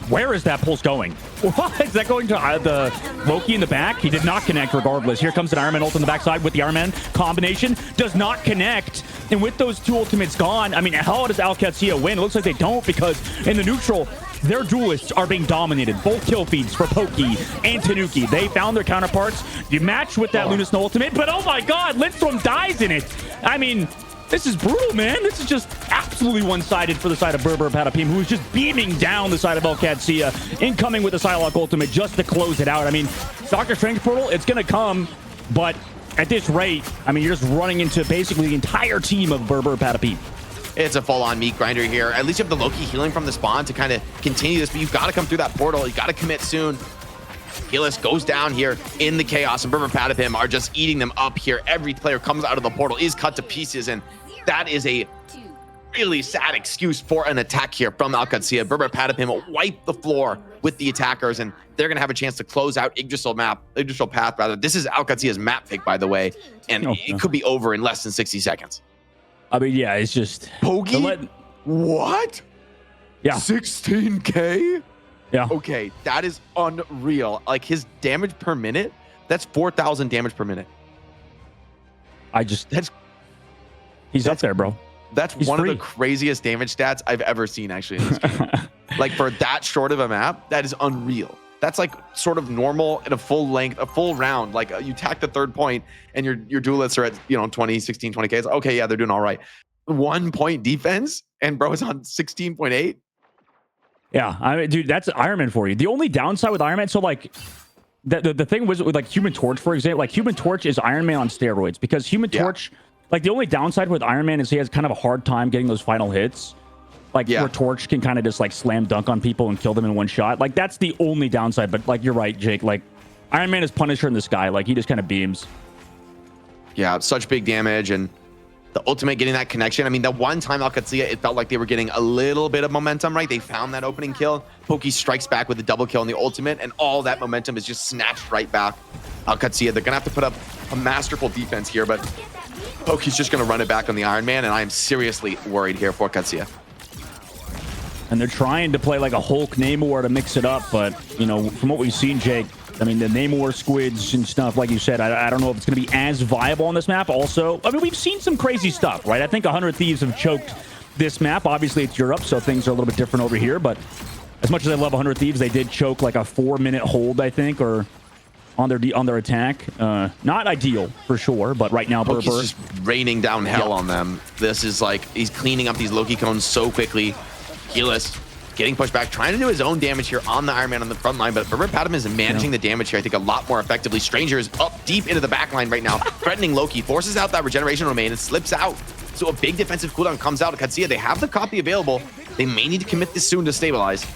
Where is that pulse going? What? Is that going to the Loki in the back? He did not connect regardless. Here comes an Iron Man ult on the backside with the Iron Man combination. Does not connect. And with those two ultimates gone, I mean, how does Qadsiah win? It looks like they don't, because in the neutral, their duelists are being dominated. Both kill feeds for Pokey and Tanuki. They found their counterparts. You match with that Luna's ultimate, but oh my god, Lindstrom dies in it. I mean, this is brutal, man. This is just absolutely one-sided for the side of Berber Patapim, who is just beaming down the side of Qadsiah, incoming with the Psylocke ultimate just to close it out. I mean, Doctor Strange portal, it's going to come, but at this rate, I mean, you're just running into basically the entire team of Berber Patapim. It's a full-on meat grinder here. At least you have the Loki healing from the spawn to kind of continue this, but you've got to come through that portal. You got to commit soon. Helis goes down here in the chaos, and Berber Patapim are just eating them up here. Every player comes out of the portal, is cut to pieces, and that is a really sad excuse for an attack here from Qadsiah. Berber Patapim wipe the floor with the attackers, and they're going to have a chance to close out Yggdrasill Path, rather. This is Qadsiah's map pick, by the way, and it could be over in less than 60 seconds. I mean, yeah, it's just... Pokey? What? Yeah. 16K? Yeah. Okay, that is unreal. Like, his damage per minute, that's 4,000 damage per minute. He's up there, bro. He's one of the craziest damage stats I've ever seen, actually, in this game. Like, for that short of a map, that is unreal. That's like sort of normal in a full length, a full round. Like, you tack the third point and your duelists are at, 20, 16, 20K. It's okay, yeah, they're doing all right. 1 point defense, and bro is on 16.8. Yeah, I mean, dude, that's Iron Man for you. The only downside with Iron Man, so like, the thing was with like Human Torch, for example, like Human Torch is Iron Man on steroids, because Human Torch, like the only downside with Iron Man is he has kind of a hard time getting those final hits. Like, where Torch can kind of just like slam dunk on people and kill them in one shot. Like, that's the only downside. But like, you're right, Jake. Like, Iron Man is Punisher in the sky. Like, he just kind of beams. Yeah, such big damage, and the ultimate getting that connection. I mean, the one time Qadsiah, it felt like they were getting a little bit of momentum, right? They found that opening kill. Pokey strikes back with the double kill on the ultimate, and all that momentum is just snatched right back. Qadsiah, they're gonna have to put up a masterful defense here, but Pokey's just gonna run it back on the Iron Man, and I am seriously worried here for Qadsiah. And they're trying to play like a Hulk Namor to mix it up, but from what we've seen, Jake, I mean, the Namor squids and stuff, like you said, I don't know if it's going to be as viable on this map. Also, I mean, we've seen some crazy stuff, right? I think 100 Thieves have choked this map. Obviously, it's Europe, so things are a little bit different over here. But as much as I love 100 Thieves, they did choke like a 4-minute hold, I think, or on their attack. Not ideal for sure, but right now, Berber just raining down hell on them. This is like he's cleaning up these Loki cones so quickly. Helis getting pushed back, trying to do his own damage here on the Iron Man on the front line, but Berber Patapim is managing the damage here, I think, a lot more effectively. Stranger is up deep into the back line right now, threatening Loki, forces out that regeneration domain and slips out. So a big defensive cooldown comes out of Qadsiah. They have the copy available. They may need to commit this soon to stabilize.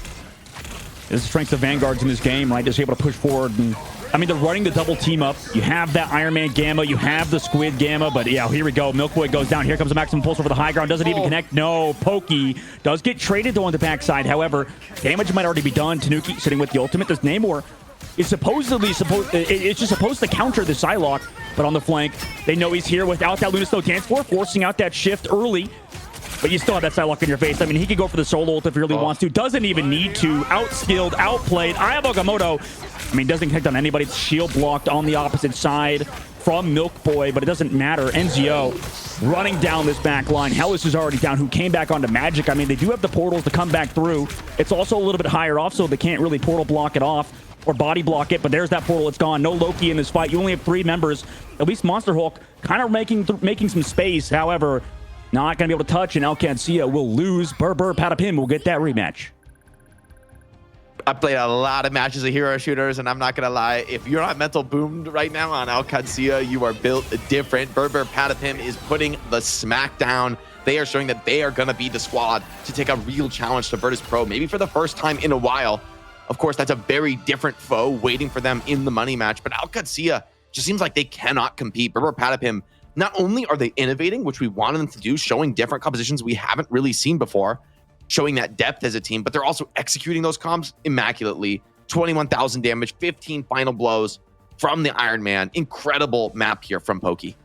There's the strength of Vanguards in this game, right? Just able to push forward. And I mean, they're running the double team up. You have that Iron Man Gamma. You have the Squid Gamma. But yeah, here we go. Milk Boy goes down. Here comes the Maximum Pulse over the high ground. Doesn't even connect. No. Pokey does get traded though on the backside. However, damage might already be done. Tanuki sitting with the ultimate. This Namor is supposedly it's just supposed to counter the Psylocke. But on the flank, they know he's here without that Luna's dance floor, forcing out that shift early. But you still have that Psylocke in your face. I mean, he could go for the solo ult if he really wants to. Doesn't even need to. Outskilled, outplayed. Aya Bagamoto, I mean, doesn't connect on anybody. It's shield blocked on the opposite side from Milk Boy, but it doesn't matter. NZO running down this back line. Hellas is already down, who came back onto Magic. I mean, they do have the portals to come back through. It's also a little bit higher off, so they can't really portal block it off or body block it, but there's that portal. It's gone. No Loki in this fight. You only have 3 members. At least Monster Hulk kind of making some space. However, not going to be able to touch, and Qadsiah will lose. Berber Patapim will get that rematch. I played a lot of matches of hero shooters, and I'm not going to lie. If you're not mental boomed right now on Qadsiah, you are built different. Berber Patapim is putting the smack down they are showing that they are going to be the squad to take a real challenge to Virtus Pro, maybe for the first time in a while. Of course, that's a very different foe waiting for them in the money match, but Qadsiah just seems like they cannot compete. Berber Patapim, not only are they innovating, which we wanted them to do, showing different compositions we haven't really seen before, showing that depth as a team, but they're also executing those comps immaculately. 21,000 damage, 15 final blows from the Iron Man. Incredible map here from Pokey.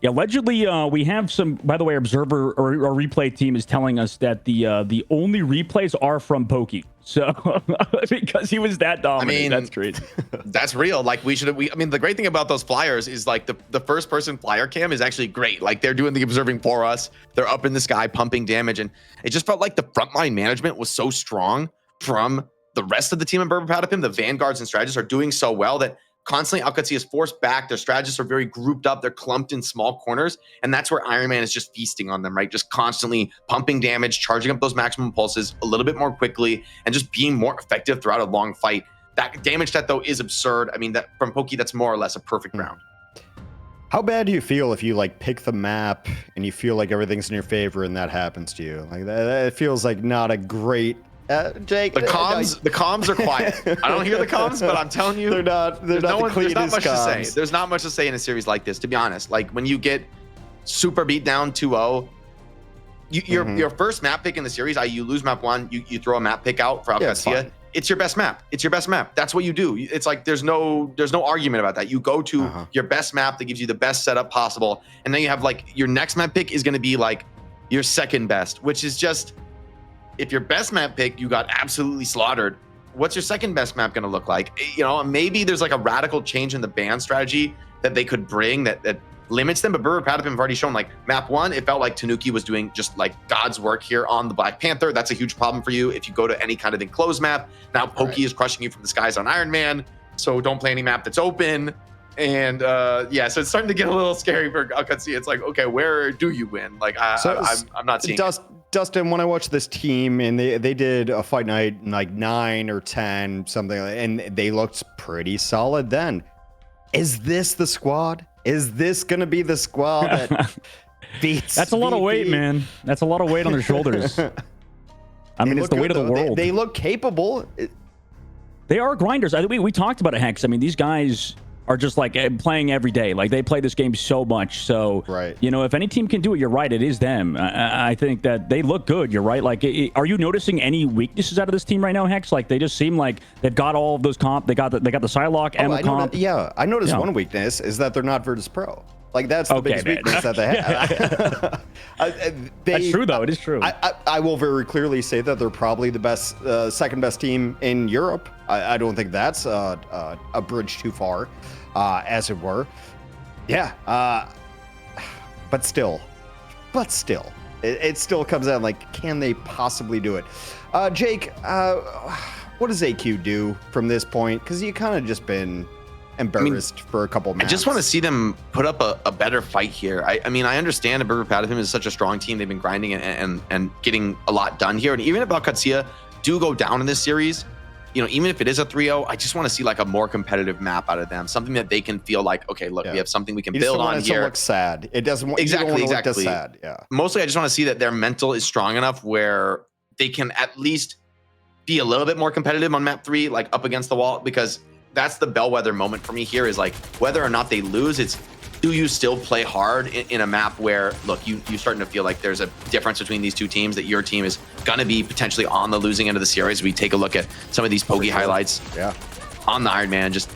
Yeah, allegedly, we have some, by the way, observer or our replay team is telling us that the only replays are from Pokey. So because he was that dominant, I mean, that's great. That's real. Like I mean, the great thing about those flyers is like the first person flyer cam is actually great. Like they're doing the observing for us. They're up in the sky pumping damage. And it just felt like the frontline management was so strong from the rest of the team in Berber Patapim. The vanguards and strategists are doing so well that constantly Qadsiah is forced back. Their strategists are very grouped up. They're clumped in small corners. And that's where Iron Man is just feasting on them, right? Just constantly pumping damage, charging up those maximum pulses a little bit more quickly, and just being more effective throughout a long fight. That damage stat, though, is absurd. I mean, that from Pokey, that's more or less a perfect round. How bad do you feel if you like pick the map and you feel like everything's in your favor and that happens to you? Like that feels like not a great... Jake, the comms are quiet. I don't hear the comms, but I'm telling you, there's not much to say. There's not much to say in a series like this, to be honest. Like when you get super beat down 2-0, your first map pick in the series, you lose map 1, you throw a map pick out for Qadsiah. It's your best map. It's your best map. That's what you do. It's like there's no argument about that. You go to your best map that gives you the best setup possible, and then you have like your next map pick is going to be like your second best, which is just. If your best map pick, you got absolutely slaughtered, what's your second best map going to look like? You know, maybe there's like a radical change in the ban strategy that they could bring that limits them. But Berber Patapim have already shown like map 1, it felt like Tanuki was doing just like God's work here on the Black Panther. That's a huge problem for you if you go to any kind of enclosed map. Now Pokey is crushing you from the skies on Iron Man. So don't play any map that's open. And yeah, so it's starting to get a little scary for Qadsiah. It's like, okay, where do you win? Like I'm not seeing Dustin, when I watched this team and they did a fight night in like 9 or 10 something, and they looked pretty solid then. Is this the squad? Is this gonna be the squad that beats? That's a lot of weight, man. That's a lot of weight on their shoulders. I mean, it's the weight of the world. They look capable. They are grinders. I think we talked about it, Hex. I mean, these guys are just like playing every day. Like they play this game so much. So, you know, if any team can do it, you're right. It is them. I think that they look good. You're right. Like, are you noticing any weaknesses out of this team right now, Hex? Like they just seem like they've got all of those comp. They got the Psylocke and the comp. I noticed one weakness is that they're not Virtus Pro. Like that's the biggest weakness that they have. That's true, though. It is true. I will very clearly say that they're probably the best, second best team in Europe. I don't think that's a bridge too far, as it were. Yeah, but still, it still comes out like, can they possibly do it? Jake, what does AQ do from this point? Because you kind of just been embarrassed for a couple matches. I just want to see them put up a better fight here. I mean, I understand that Berber Patapim is such a strong team. They've been grinding and getting a lot done here. And even if Qadsiah do go down in this series, you know, even if it is a 3-0, I just want to see like a more competitive map out of them. Something that they can feel like, okay, look, we have something we can build on here. It look sad. It doesn't want exactly. Look sad. Yeah. Mostly, I just want to see that their mental is strong enough where they can at least be a little bit more competitive on map 3, like up against the wall, because that's the bellwether moment for me here is like whether or not they lose, it's do you still play hard in a map where, look, you're starting to feel like there's a difference between these two teams, that your team is going to be potentially on the losing end of the series. We take a look at some of these Pokey highlights on the Iron Man, just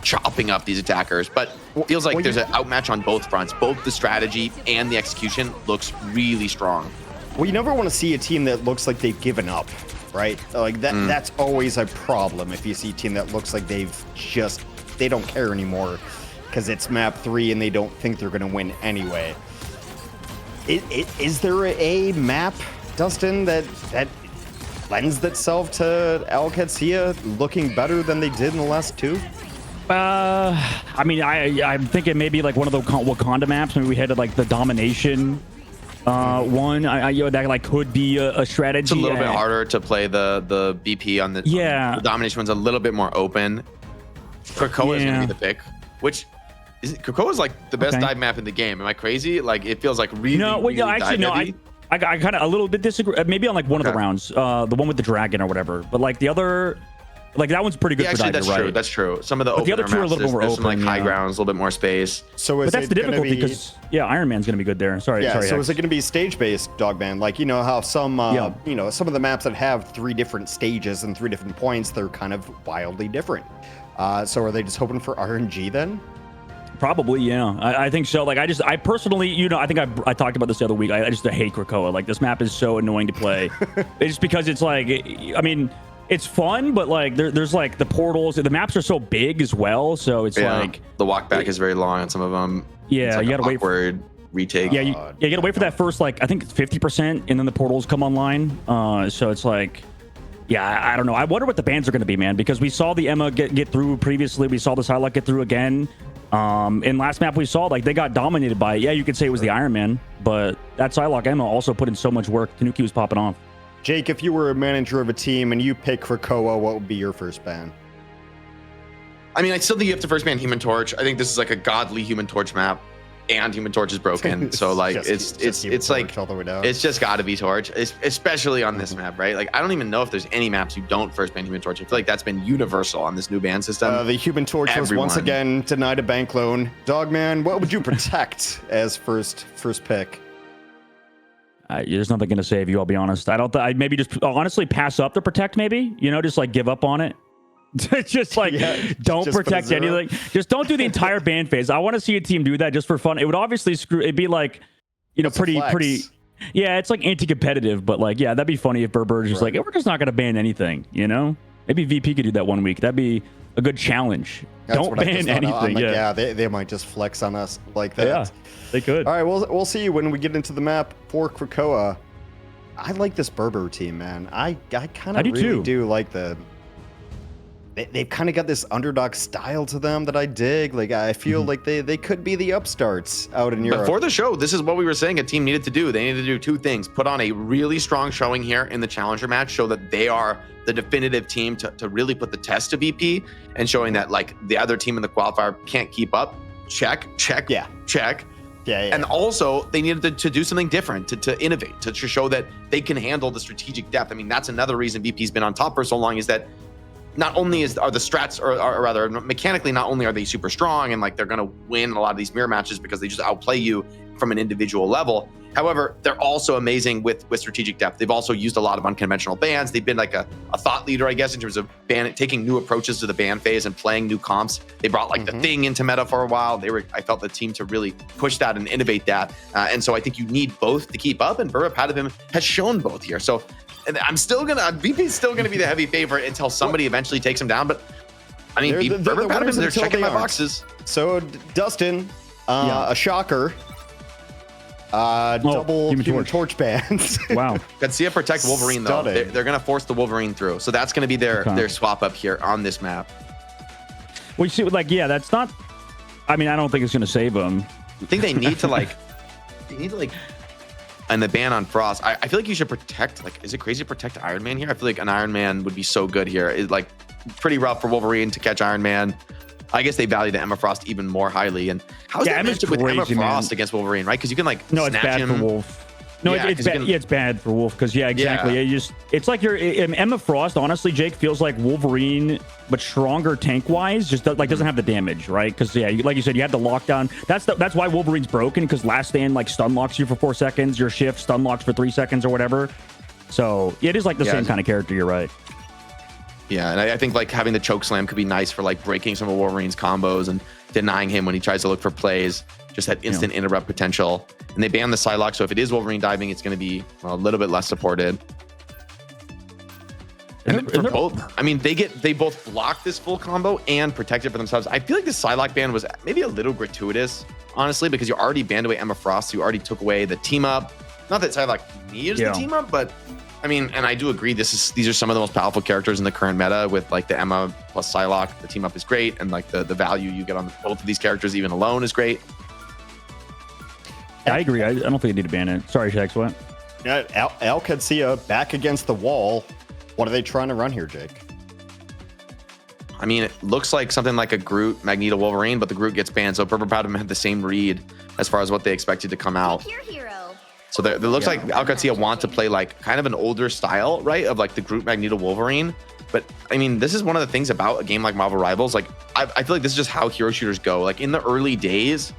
chopping up these attackers. But it feels like there's an outmatch on both fronts. Both the strategy and the execution looks really strong. Well, you never want to see a team that looks like they've given up, right? Like that's always a problem if you see a team that looks like they don't care anymore because it's map 3 and they don't think they're going to win anyway. Is there a map, Dustin, that lends itself to Qadsiah looking better than they did in the last 2? I mean, I'm thinking maybe like one of the Wakanda maps. Maybe we had like the domination one. That like could be a strategy. It's a little bit harder to play the BP on the the domination one's a little bit more open. Krakoa is going to be the pick, which Krakoa is like the best dive map in the game. Am I crazy? Like it feels like really. No, well, really actually, no. I kind of a little bit disagree. Maybe on like one of the rounds, the one with the dragon or whatever. But like the other, like that one's pretty good for diving, that's right? true. That's true. Some of the other two are a little bit more open. Some like high grounds, a little bit more space. So but that's the difficulty because Iron Man's gonna be good there. Sorry. So Hex. is it going to be stage-based, Dogman? Like you know how some some of the maps that have 3 different stages and 3 different points, they're kind of wildly different. So are they just hoping for RNG then? Probably, yeah. I think so. Like, I personally, I think I talked about this the other week. I just hate Krakoa. Like, this map is so annoying to play. It's just because it's like, I mean, it's fun, but like, there's like the portals. The maps are so big as well. So it's like the walk back is very long on some of them. Yeah, like you gotta wait for retake. Yeah, you gotta wait for that first, like, I think it's 50%, and then the portals come online. So it's like. Yeah, I don't know. I wonder what the bans are going to be, man, because we saw the Emma get through previously. We saw the Psylocke get through again. In last map we saw, like, they got dominated by it. Yeah, you could say it was the Iron Man, but that Psylocke Emma also put in so much work. Tanuki was popping off. Jake, if you were a manager of a team and you pick Krakoa, what would be your first ban? I mean, I still think you have to first ban Human Torch. I think this is like a godly Human Torch map, and Human Torch is broken. So like it's like all the way down. It's just got to be Torch, especially on this map, right? Like I don't even know if there's any maps you don't first ban Human Torch. I feel like that's been universal on this new ban system. The Human Torch was once again denied a bank loan. Dogman, what would you protect as first pick? There's nothing going to save you. I'll be honest. I'd maybe just honestly pass up the protect. Maybe just like give up on it. Just like don't protect anything. Just don't do the entire ban phase. I want to see a team do that just for fun. It would obviously it'd be like, pretty. Yeah, it's like anti-competitive, but like, yeah, that'd be funny if Burber's just like, we're just not gonna ban anything. Maybe VP could do that one week. That'd be a good challenge. Don't ban anything. Like, they might just flex on us like that. Yeah, they could. All right, we'll see when we get into the map for Krakoa. I like this Berber team, man. I kind of really do like the. They've kind of got this underdog style to them that I dig. Like, I feel like they could be the upstarts out in Europe. Before the show, this is what we were saying a team needed to do. They needed to do 2 things. Put on a really strong showing here in the Challenger match, show that they are the definitive team to really put the test to VP, and showing that, like, the other team in the qualifier can't keep up. Check. Yeah. And also, they needed to do something different, to innovate, to show that they can handle the strategic depth. I mean, that's another reason VP's been on top for so long, is that not only are the strats, or rather mechanically, not only are they super strong and like they're going to win a lot of these mirror matches because they just outplay you from an individual level. However, they're also amazing with strategic depth. They've also used a lot of unconventional bans. They've been like a thought leader, I guess, in terms of taking new approaches to the ban phase and playing new comps. They brought like the Thing into meta for a while. I felt the team to really push that and innovate that. And so I think you need both to keep up, and Patapim has shown both here. So VP's still gonna be the heavy favorite until somebody eventually takes him down. But I mean, Patapim, they're checking my boxes. So Dustin, a shocker. Double Human Torch bans. Wow. Qadsiah protect Wolverine though. They're gonna force the Wolverine through. So that's gonna be their swap up here on this map. Well, you see, like, that's not. I mean, I don't think it's gonna save them. I think they need to like. And the ban on Frost, I feel like you should protect, like, is it crazy to protect Iron Man here? I feel like an Iron Man would be so good here. It's like pretty rough for Wolverine to catch Iron Man. I guess they value the Emma Frost even more highly. And how's that matchup with Emma Frost against Wolverine, right? Because you can like snatch it's bad him. For Wolf. No, it's bad for Wolf because exactly. Yeah. It's like Emma Frost. Honestly, Jake, feels like Wolverine, but stronger tank wise. Just like doesn't have the damage, right? Because like you said, you had the lockdown. That's why Wolverine's broken, because Last Stand like stun locks you for 4 seconds. Your shift stun locks for 3 seconds or whatever. So it is like the same kind of character. You're right. Yeah, and I think like having the choke slam could be nice for like breaking some of Wolverine's combos and denying him when he tries to look for plays. Just that instant interrupt potential. And they ban the Psylocke, so if it is Wolverine diving, it's going to be a little bit less supported. And for both, I mean, they both block this full combo and protect it for themselves. I feel like this Psylocke ban was maybe a little gratuitous, honestly, because you already banned away Emma Frost, so you already took away the team up. Not that Psylocke needs the team up, but I mean, and I do agree, these are some of the most powerful characters in the current meta, with like the Emma plus Psylocke. The team up is great, and like the value you get on both of these characters even alone is great. I agree. I don't think you need to ban it. Sorry, Shax, what? Al Qadsiah back against the wall. What are they trying to run here, Jake? I mean, it looks like something like a Groot, Magneto, Wolverine, but the Groot gets banned. So Purple Patapim had the same read as far as what they expected to come out. So there looks like Qadsiah want to play like kind of an older style, right? Of like the Groot, Magneto, Wolverine. But I mean, this is one of the things about a game like Marvel Rivals. Like, I feel like this is just how hero shooters go. Like in the early days,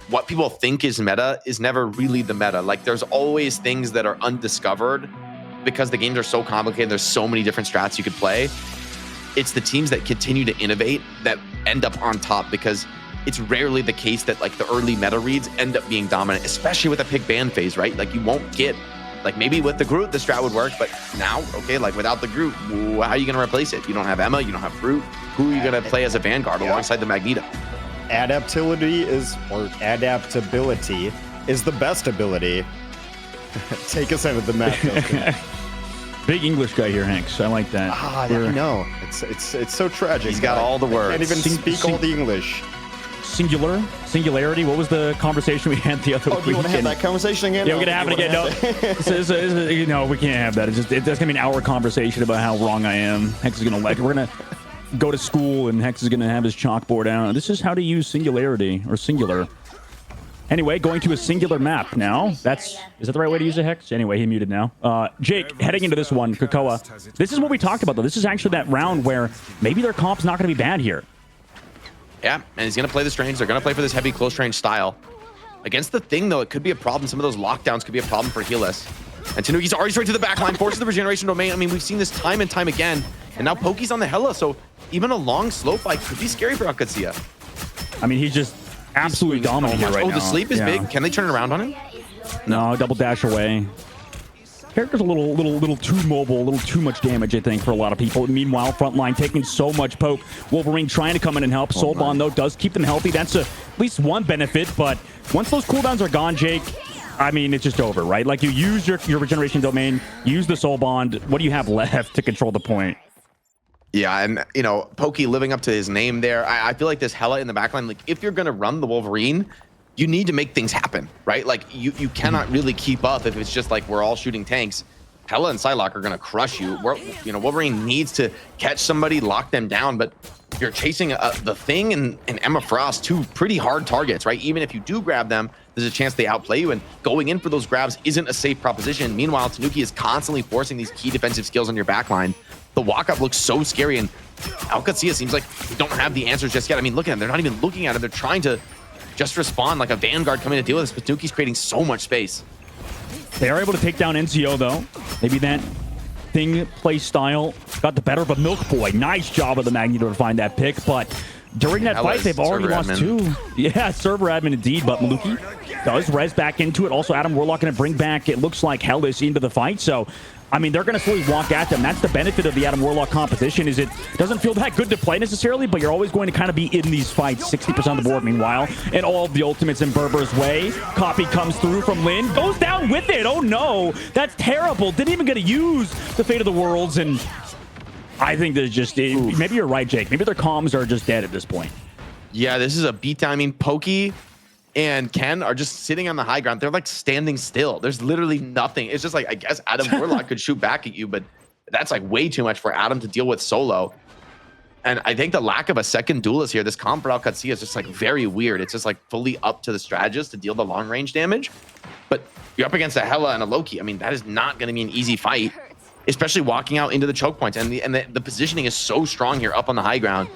what people think is meta is never really the meta. Like there's always things that are undiscovered because the games are so complicated. There's so many different strats you could play. It's the teams that continue to innovate that end up on top, because it's rarely the case that like the early meta reads end up being dominant, especially with a pick ban phase, right? Like you won't get, like maybe with the Groot, the strat would work, but now, okay, like without the Groot, how are you going to replace it? You don't have Emma, you don't have Groot. Who are you going to play as a Vanguard alongside the Magneto? Adaptability is the best ability. Take us out of the map. Big English guy here, Hanks. I like that. Yeah, I know. It's so tragic. He's got all the words. Can't even speak all the English. Singularity. What was the conversation we had the other week? Do you want to have that conversation again? Yeah, we're gonna have it again. No, we can't have that. That's gonna be an hour conversation about how wrong I am. Hex is gonna like. We're gonna go to school and Hex is gonna have his chalkboard out. This is how to use singularity or singular. Anyway, going to a singular map now. Is that the right way to use a Hex? Anyway, he muted now. Jake, heading into this one, Krakoa. This is what we talked about, though. This is actually that round where maybe their comp's not going to be bad here. Yeah, and he's going to play the range. They're going to play for this heavy close range style. Against the Thing, though, it could be a problem. Some of those lockdowns could be a problem for Helis. And Tanuki's already straight to the back line, forces the regeneration domain. I mean, we've seen this time and time again. And now Poki's on the Hela, so even a long slow fight could be scary for Qadsiah. I mean, he's just absolutely dominant here right now. Oh, the sleep is big. Can they turn it around on him? No, double dash away. Character's a little too mobile, a little too much damage, I think, for a lot of people. Meanwhile, frontline taking so much poke. Wolverine trying to come in and help. Soulbond, though, does keep them healthy. That's at least one benefit, but once those cooldowns are gone, Jake, I mean, it's just over, right? Like, you use your regeneration domain, use the Soulbond. What do you have left to control the point? Yeah, and, you know, Pokey living up to his name there. I feel like this Hela in the backline, like, if you're going to run the Wolverine, you need to make things happen, right? Like, you cannot really keep up if it's just like we're all shooting tanks. Hela and Psylocke are going to crush you. Wolverine needs to catch somebody, lock them down, but you're chasing the Thing and Emma Frost, two pretty hard targets, right? Even if you do grab them, there's a chance they outplay you, and going in for those grabs isn't a safe proposition. Meanwhile, Tanuki is constantly forcing these key defensive skills on your backline. The walk-up looks so scary, and Qadsiah seems like they don't have the answers just yet. I mean, look at them. They're not even looking at it. They're trying to just respond like a Vanguard coming to deal with this, but Tanuki's creating so much space. They are able to take down NCO, though. Maybe that Thing play style got the better of a Milk Boy. Nice job of the Magneto to find that pick, but during that fight, they've already lost two. Yeah, server admin indeed, but Maluki does res back into it. Also, Adam Warlock going to bring back, it looks like, Hellas into the fight, so I mean, they're going to slowly walk at them. That's the benefit of the Adam Warlock composition, is it doesn't feel that good to play necessarily, but you're always going to kind of be in these fights 60% of the board meanwhile. And all of the ultimates in Berber's way. Copy comes through from Lin. Goes down with it. Oh, no. That's terrible. Didn't even get to use the Fate of the Worlds. And I think there's just... maybe you're right, Jake. Maybe their comms are just dead at this point. Yeah, this is a beatdown. I mean, Pokey and Ken are just sitting on the high ground. They're like standing still. There's literally nothing. It's just like, I guess Adam Warlock could shoot back at you, but that's like way too much for Adam to deal with solo. And I think the lack of a second duelist here, this comp for Qadsiah is just like very weird. It's just like fully up to the strategist to deal the long range damage. But you're up against a Hela and a Loki. I mean, that is not going to be an easy fight, especially walking out into the choke points. And the positioning is so strong here up on the high ground.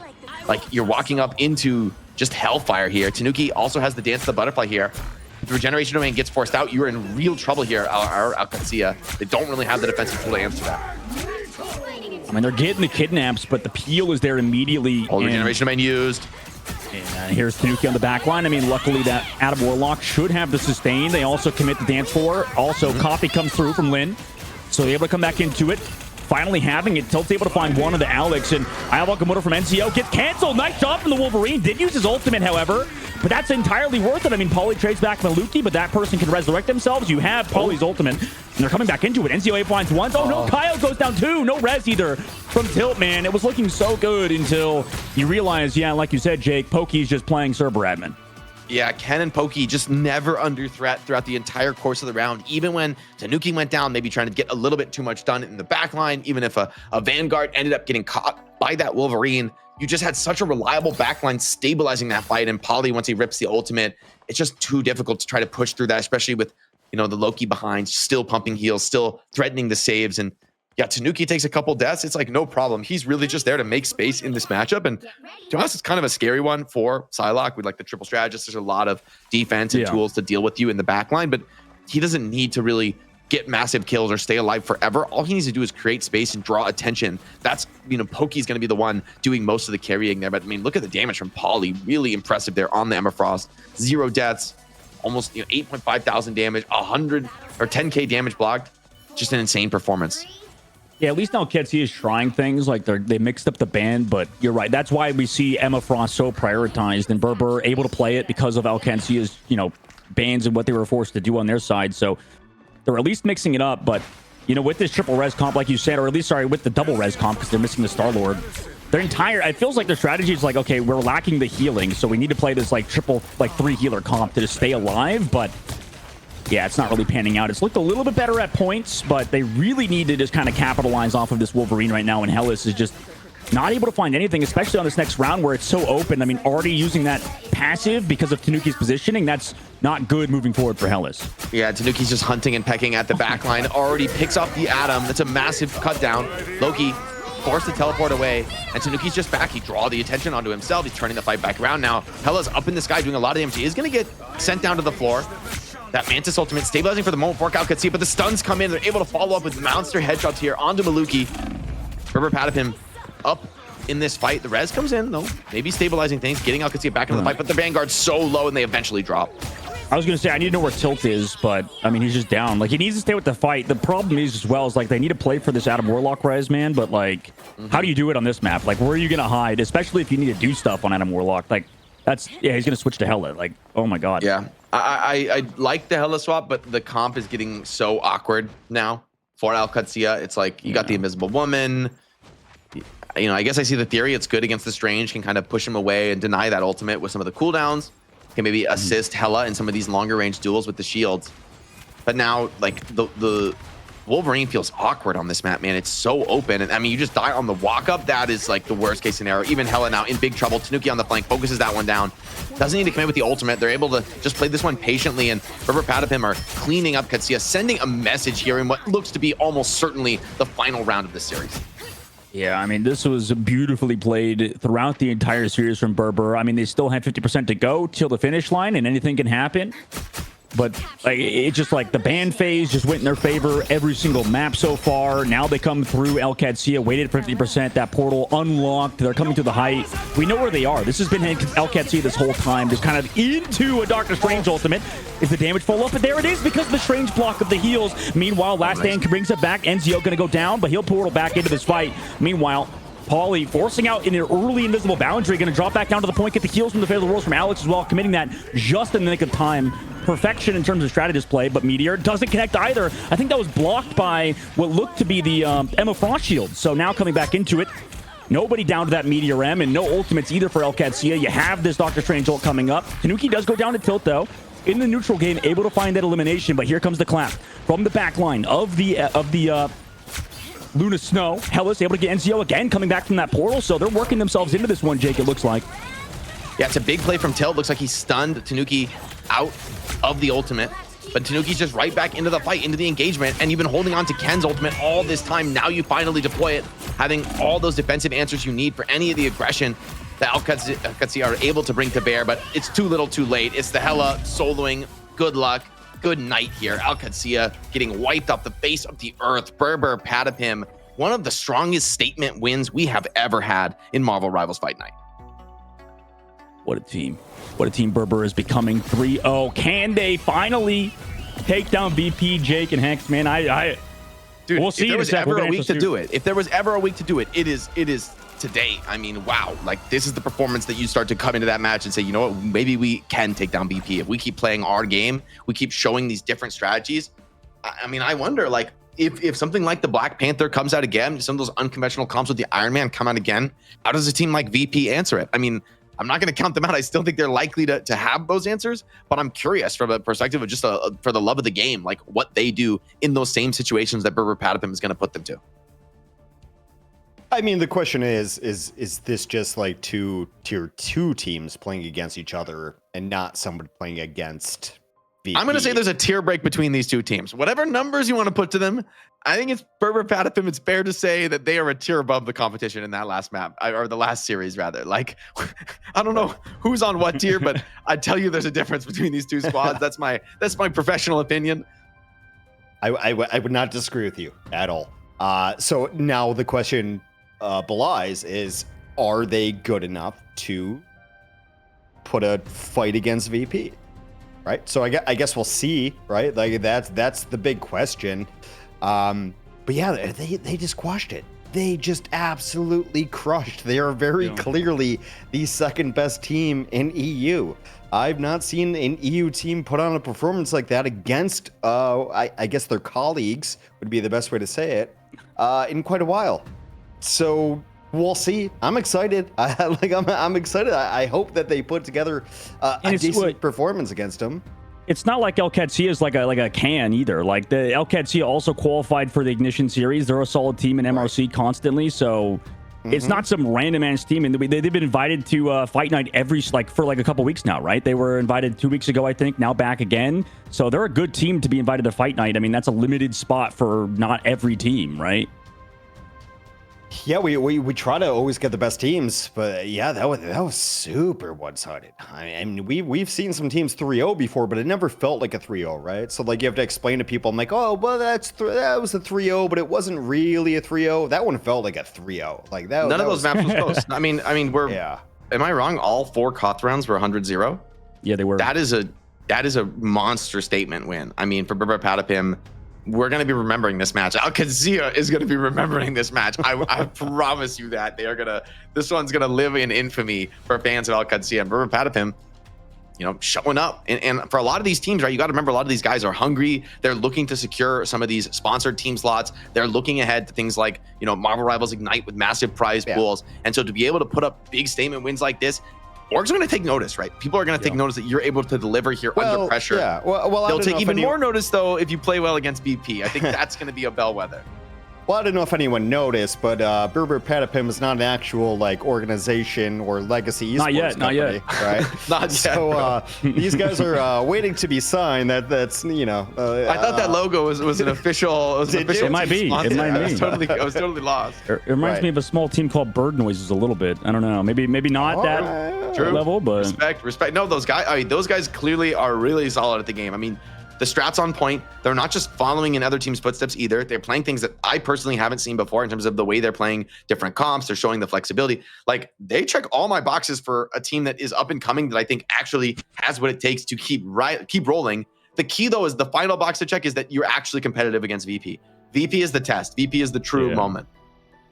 Like, you're walking up into just hellfire here. Tanuki also has the Dance of the Butterfly here. If the regeneration domain gets forced out, you're in real trouble here, Qadsiah. They don't really have the defensive tool to answer that. I mean, they're getting the kidnaps, but the peel is there immediately. All regeneration domain used. And here's Tanuki on the back line. I mean, luckily that Adam Warlock should have the sustain. They also commit the dance floor. Also, Copy comes through from Lin, so they're able to come back into it. Finally having it. Tilt's able to find one of the Alex, and Wakamoto from NCO gets canceled. Nice job from the Wolverine. Did use his ultimate, however, but that's entirely worth it. I mean, Pauly trades back Maluki, but that person can resurrect themselves. You have Pauly's ultimate, and they're coming back into it. NCO finds one. Oh, no, Kyle goes down two. No res either from Tilt, man. It was looking so good until you realize, yeah, like you said, Jake, Pokey's just playing server admin. Yeah, Ken and Pokey just never under threat throughout the entire course of the round. Even when Tanuki went down, maybe trying to get a little bit too much done in the back line. Even if a Vanguard ended up getting caught by that Wolverine. You just had such a reliable backline stabilizing that fight, and Polly, once he rips the ultimate, it's just too difficult to try to push through that, especially with, you know, the Loki behind, still pumping heals, still threatening the saves. And yeah, Tanuki takes a couple deaths. It's like no problem. He's really just there to make space in this matchup. And to be honest, it's kind of a scary one for Psylocke. With like the triple strategist, there's a lot of defense and tools to deal with you in the backline, but he doesn't need to really get massive kills or stay alive forever. All he needs to do is create space and draw attention. That's, you know, Pokey's going to be the one doing most of the carrying there. But I mean, look at the damage from Polly. Really impressive there on the Emma Frost. 0 deaths, almost, you know, 8.5 thousand damage, 100 or 10k damage blocked. Just an insane performance. Yeah, at least now Qadsiah is trying things. Like they mixed up the band, but you're right. That's why we see Emma Frost so prioritized, and Berber able to play it because of Qadsiah's, you know, bans and what they were forced to do on their side. So they're at least mixing it up. But, you know, with this triple res comp, like you said, or at least, sorry, with the double res comp, because they're missing the Star-Lord, their entire, it feels like their strategy is like, okay, we're lacking the healing, so we need to play this like triple, like 3 healer comp to just stay alive. But yeah, it's not really panning out. It's looked a little bit better at points, but they really need to just kind of capitalize off of this Wolverine right now, and Hellas is just not able to find anything, especially on this next round where it's so open. I mean, already using that passive because of Tanuki's positioning, that's not good moving forward for Hellas. Yeah, Tanuki's just hunting and pecking at the back line. Already picks off the Atom. That's a massive cut down. Loki forced to teleport away, and Tanuki's just back. He draw the attention onto himself. He's turning the fight back around now. Hellas up in the sky doing a lot of damage. He is going to get sent down to the floor. That Mantis ultimate stabilizing for the moment for Qadsiah, but the stuns come in. They're able to follow up with monster headshots here onto Maluki. Berber Patapim up in this fight. The res comes in, though, maybe stabilizing things, getting Qadsiah back into the fight, but the Vanguard's so low and they eventually drop. I was going to say, I need to know where Tilt is, but I mean, he's just down. Like, he needs to stay with the fight. The problem is as well is like they need to play for this Adam Warlock res, man, but like, how do you do it on this map? Like, where are you going to hide, especially if you need to do stuff on Adam Warlock? Like, that's, yeah, he's going to switch to Hela. Like, oh my God. Yeah. I like the Hela swap, but the comp is getting so awkward now for Qadsiah. It's like you got the Invisible Woman. You know, I guess I see the theory. It's good against the Strange, can kind of push him away and deny that ultimate with some of the cooldowns. Can maybe assist Hela in some of these longer range duels with the shields. But now, like, the Wolverine feels awkward on this map, man. It's so open. And I mean, you just die on the walk up. That is like the worst case scenario. Even Hela now in big trouble. Tanuki on the flank focuses that one down. Doesn't need to commit with the ultimate. They're able to just play this one patiently. And Berber Patapim are cleaning up Qadsiah, sending a message here in what looks to be almost certainly the final round of the series. Yeah, I mean, this was beautifully played throughout the entire series from Berber. I mean, they still had 50% to go till the finish line, and anything can happen. But like, it's just like the ban phase just went in their favor every single map so far. Now they come through. Qadsiah waited for 50%. That portal unlocked. They're coming to the height. We know where they are. This has been Qadsiah this whole time. Just kind of into a Doctor Strange ultimate. Is the damage full up? But there it is because of the Strange block of the heals. Meanwhile, Last Stand brings it back. Enzio going to go down, but he'll portal back into this fight. Meanwhile, Pauly forcing out in an early invisible boundary, going to drop back down to the point, get the heals from the Fatal Worlds from Alex as well, committing that just in the nick of time. Perfection in terms of strategist play, but Meteor doesn't connect either. I think that was blocked by what looked to be the Emma Frost shield. So now coming back into it, nobody down to that Meteor M, and no ultimates either for Qadsiah. You have this Doctor Strange ult coming up. Tanuki does go down to Tilt, though. In the neutral game, able to find that elimination, but here comes the clap from the back line of the Luna Snow. Hellas able to get Enzio again, coming back from that portal, so they're working themselves into this one, Jake, it looks like. Yeah, it's a big play from Tilt. Looks like he stunned Tanuki out of the ultimate, but Tanuki's just right back into the fight, into the engagement, and you've been holding on to Ken's ultimate all this time. Now you finally deploy it, having all those defensive answers you need for any of the aggression that Qadsiah are able to bring to bear, but it's too little too late. It's the Hela soloing. Good luck. Good night here. Qadsiah getting wiped off the face of the earth. Berber Patapim, one of the strongest statement wins we have ever had in Marvel Rivals Fight Night. What a team. What a team Berber is becoming. 3-0. Can they finally take down VP, Jake, and Hex? Man, Dude, we'll see. If there was ever a week to do it, it is today. I mean, wow. Like, this is the performance that you start to come into that match and say, you know what, maybe we can take down BP. If we keep playing our game, we keep showing these different strategies. I mean, I wonder, like, if something like the Black Panther comes out again, some of those unconventional comps with the Iron Man come out again, how does a team like VP answer it? I mean, I'm not going to count them out. I still think they're likely to have those answers, but I'm curious from a perspective of just for the love of the game, like what they do in those same situations that Berber Patapim is going to put them to. I mean, the question is this just like two tier 2 teams playing against each other and not someone playing against VP? I'm going to say there's a tier break between these two teams. Whatever numbers you want to put to them, I think it's Berber Patapim. It's fair to say that they are a tier above the competition in that last map, or the last series rather. Like, I don't know who's on what tier, but I tell you, there's a difference between these two squads. That's my professional opinion. I would not disagree with you at all. So now the question belies is, are they good enough to put a fight against VP? Right. So I guess we'll see. Right. Like that's the big question. But yeah, they just squashed it. They just absolutely crushed. They are very clearly the second best team in EU. I've not seen an EU team put on a performance like that against, I guess their colleagues would be the best way to say it, in quite a while. So we'll see. I'm excited. I'm excited. I hope that they put together a decent performance against them. It's not like Qadsiah is like a can either. Like the Qadsiah also qualified for the Ignition Series. They're a solid team in MRC constantly, so it's not some random ass team. And they've been invited to Fight Night for a couple weeks now, right? They were invited 2 weeks ago, I think. Now back again. So they're a good team to be invited to Fight Night. I mean, that's a limited spot for not every team, right? Yeah, we try to always get the best teams, but yeah, that was super one-sided. I mean, we've seen some teams 3-0 before, but it never felt like a 3-0, right? So like you have to explain to people, I'm like, oh, well, that was a 3-0, but it wasn't really a 3-0. That one felt like a 3-0. Like that. None of those maps was close. I mean, Am I wrong? All 4 Koth rounds were 100-0. Yeah, they were. That is a monster statement win. I mean, for Berber Patapim, we're going to be remembering this match. Qadsiah is going to be remembering this match. I promise you that. This one's going to live in infamy for fans of Qadsiah. And Berber Patapim, showing up. And for a lot of these teams, right, you got to remember a lot of these guys are hungry. They're looking to secure some of these sponsored team slots. They're looking ahead to things like, Marvel Rivals Ignite with massive prize pools. And so to be able to put up big statement wins like this, orgs are going to take notice, right? People are going to take notice that you're able to deliver here under pressure. Yeah. Well, they'll take even more notice, though, if you play well against BP. I think that's going to be a bellwether. Well, I don't know if anyone noticed, but Berber Patapim is not an actual organization or legacy esports company, right? Not yet. So these guys are waiting to be signed. That's I thought that logo was an official. It might be. Sponsor. It might be. I was totally lost. It reminds me of a small team called Bird Noises a little bit. I don't know. Maybe not that level, but respect. No, those guys clearly are really solid at the game. I mean, the strat's on point. They're not just following in other teams' footsteps either. They're playing things that I personally haven't seen before in terms of the way they're playing different comps. They're showing the flexibility. Like, they check all my boxes for a team that is up and coming that I think actually has what it takes to keep rolling. The key, though, is the final box to check is that you're actually competitive against VP. VP is the test. VP is the true moment.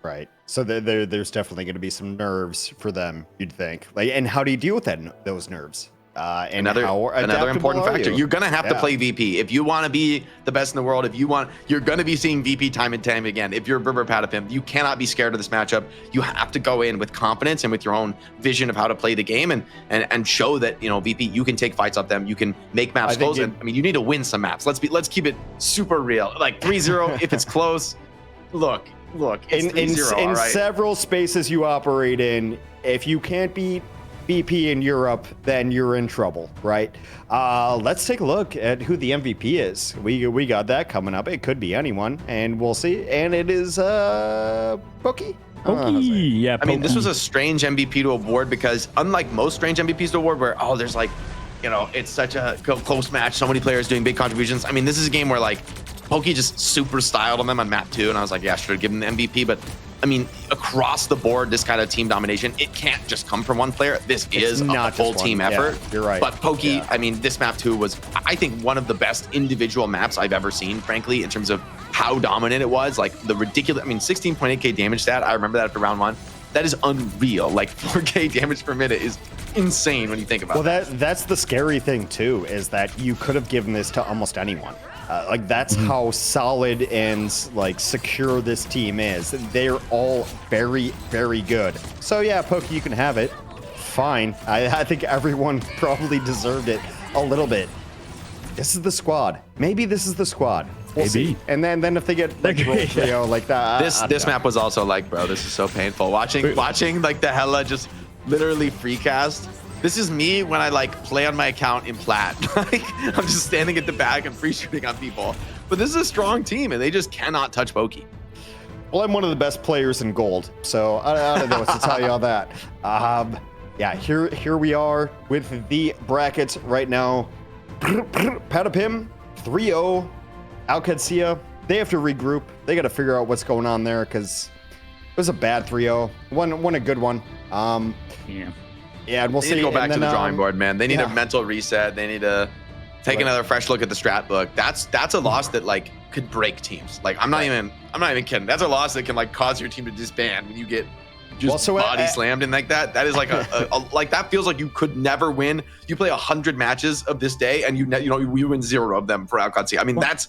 Right. So there's definitely going to be some nerves for them, you'd think. And how do you deal with those nerves? And another important factor. You're going to have to play VP. If you want to be the best in the world, you're going to be seeing VP time and time again. If you're Berber Patapim, you cannot be scared of this matchup. You have to go in with confidence and with your own vision of how to play the game and show that, VP, you can take fights off them. You can make maps close. You need to win some maps. Let's keep it super real. Like 3-0, if it's close, look, it's 3-0, in right? several spaces you operate in, if you can't beat BP in Europe, then you're in trouble, right? Let's take a look at who the MVP is. We got that coming up. It could be anyone, and we'll see. And it is Pokey. Yeah, I mean, this was a strange MVP to award because unlike most strange MVPs to award where, there's it's such a close match, so many players doing big contributions. I mean, this is a game where Pokey just super styled on them on map 2, and I was like, yeah, should have given the MVP, but I mean, across the board, this kind of team domination, it can't just come from one player. This is a full team effort. Yeah, you're right. But Pokey, I mean, this map 2 was, I think, one of the best individual maps I've ever seen, frankly, in terms of how dominant it was. Like, the ridiculous, 16.8k damage stat, I remember that after round 1. That is unreal. Like, 4k damage per minute is insane when you think about that. Well, that's the scary thing, too, is that you could have given this to almost anyone. That's how solid and secure this team is. They're all very, very good. So yeah, Pokey, you can have it. Fine. I think everyone probably deserved it a little bit. This is the squad. Maybe this is the squad. We'll Maybe. see. And then if they get like roll 3-0 like that, This map was also like, bro, this is so painful. Watching like the Hella just literally free cast. This is me when I like play on my account in plat. Like I'm just standing at the back and free shooting on people. But this is a strong team and they just cannot touch Pokey. Well, I'm one of the best players in gold, so I don't know what to tell you all that. Yeah, here we are with the brackets right now. Patapim 3-0. Qadsiah, they have to regroup. They got to figure out what's going on there because it was a bad 3-0. One a good one. Yeah. Yeah, and we'll They see. need to go back and to then, the drawing board, man. They need a mental reset. They need to take another fresh look at the strat book. That's a loss that like could break teams. Like I'm not even kidding. That's a loss that can like cause your team to disband when you get just body slammed and like that. That is like like that feels like you could never win. You play 100 matches of this day and you win 0 of them for Qadsiah. I mean that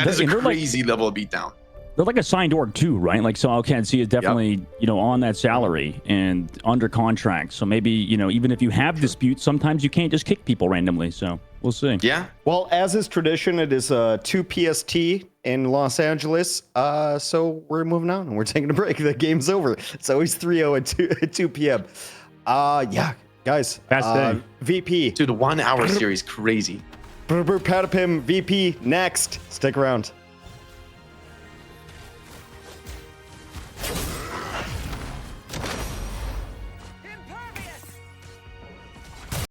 is a crazy level of beatdown. They're like a signed org too, right? Like, so Qadsiah is definitely, on that salary and under contract. So maybe, even if you have disputes, sometimes you can't just kick people randomly. So we'll see. Yeah. Well, as is tradition, it is 2 PST in Los Angeles. So we're moving on and we're taking a break. The game's over. It's always 3-0 at 2 p.m. Yeah, guys. Fast day. VP. Dude, the 1 hour series, crazy. Patapim VP next. Stick around.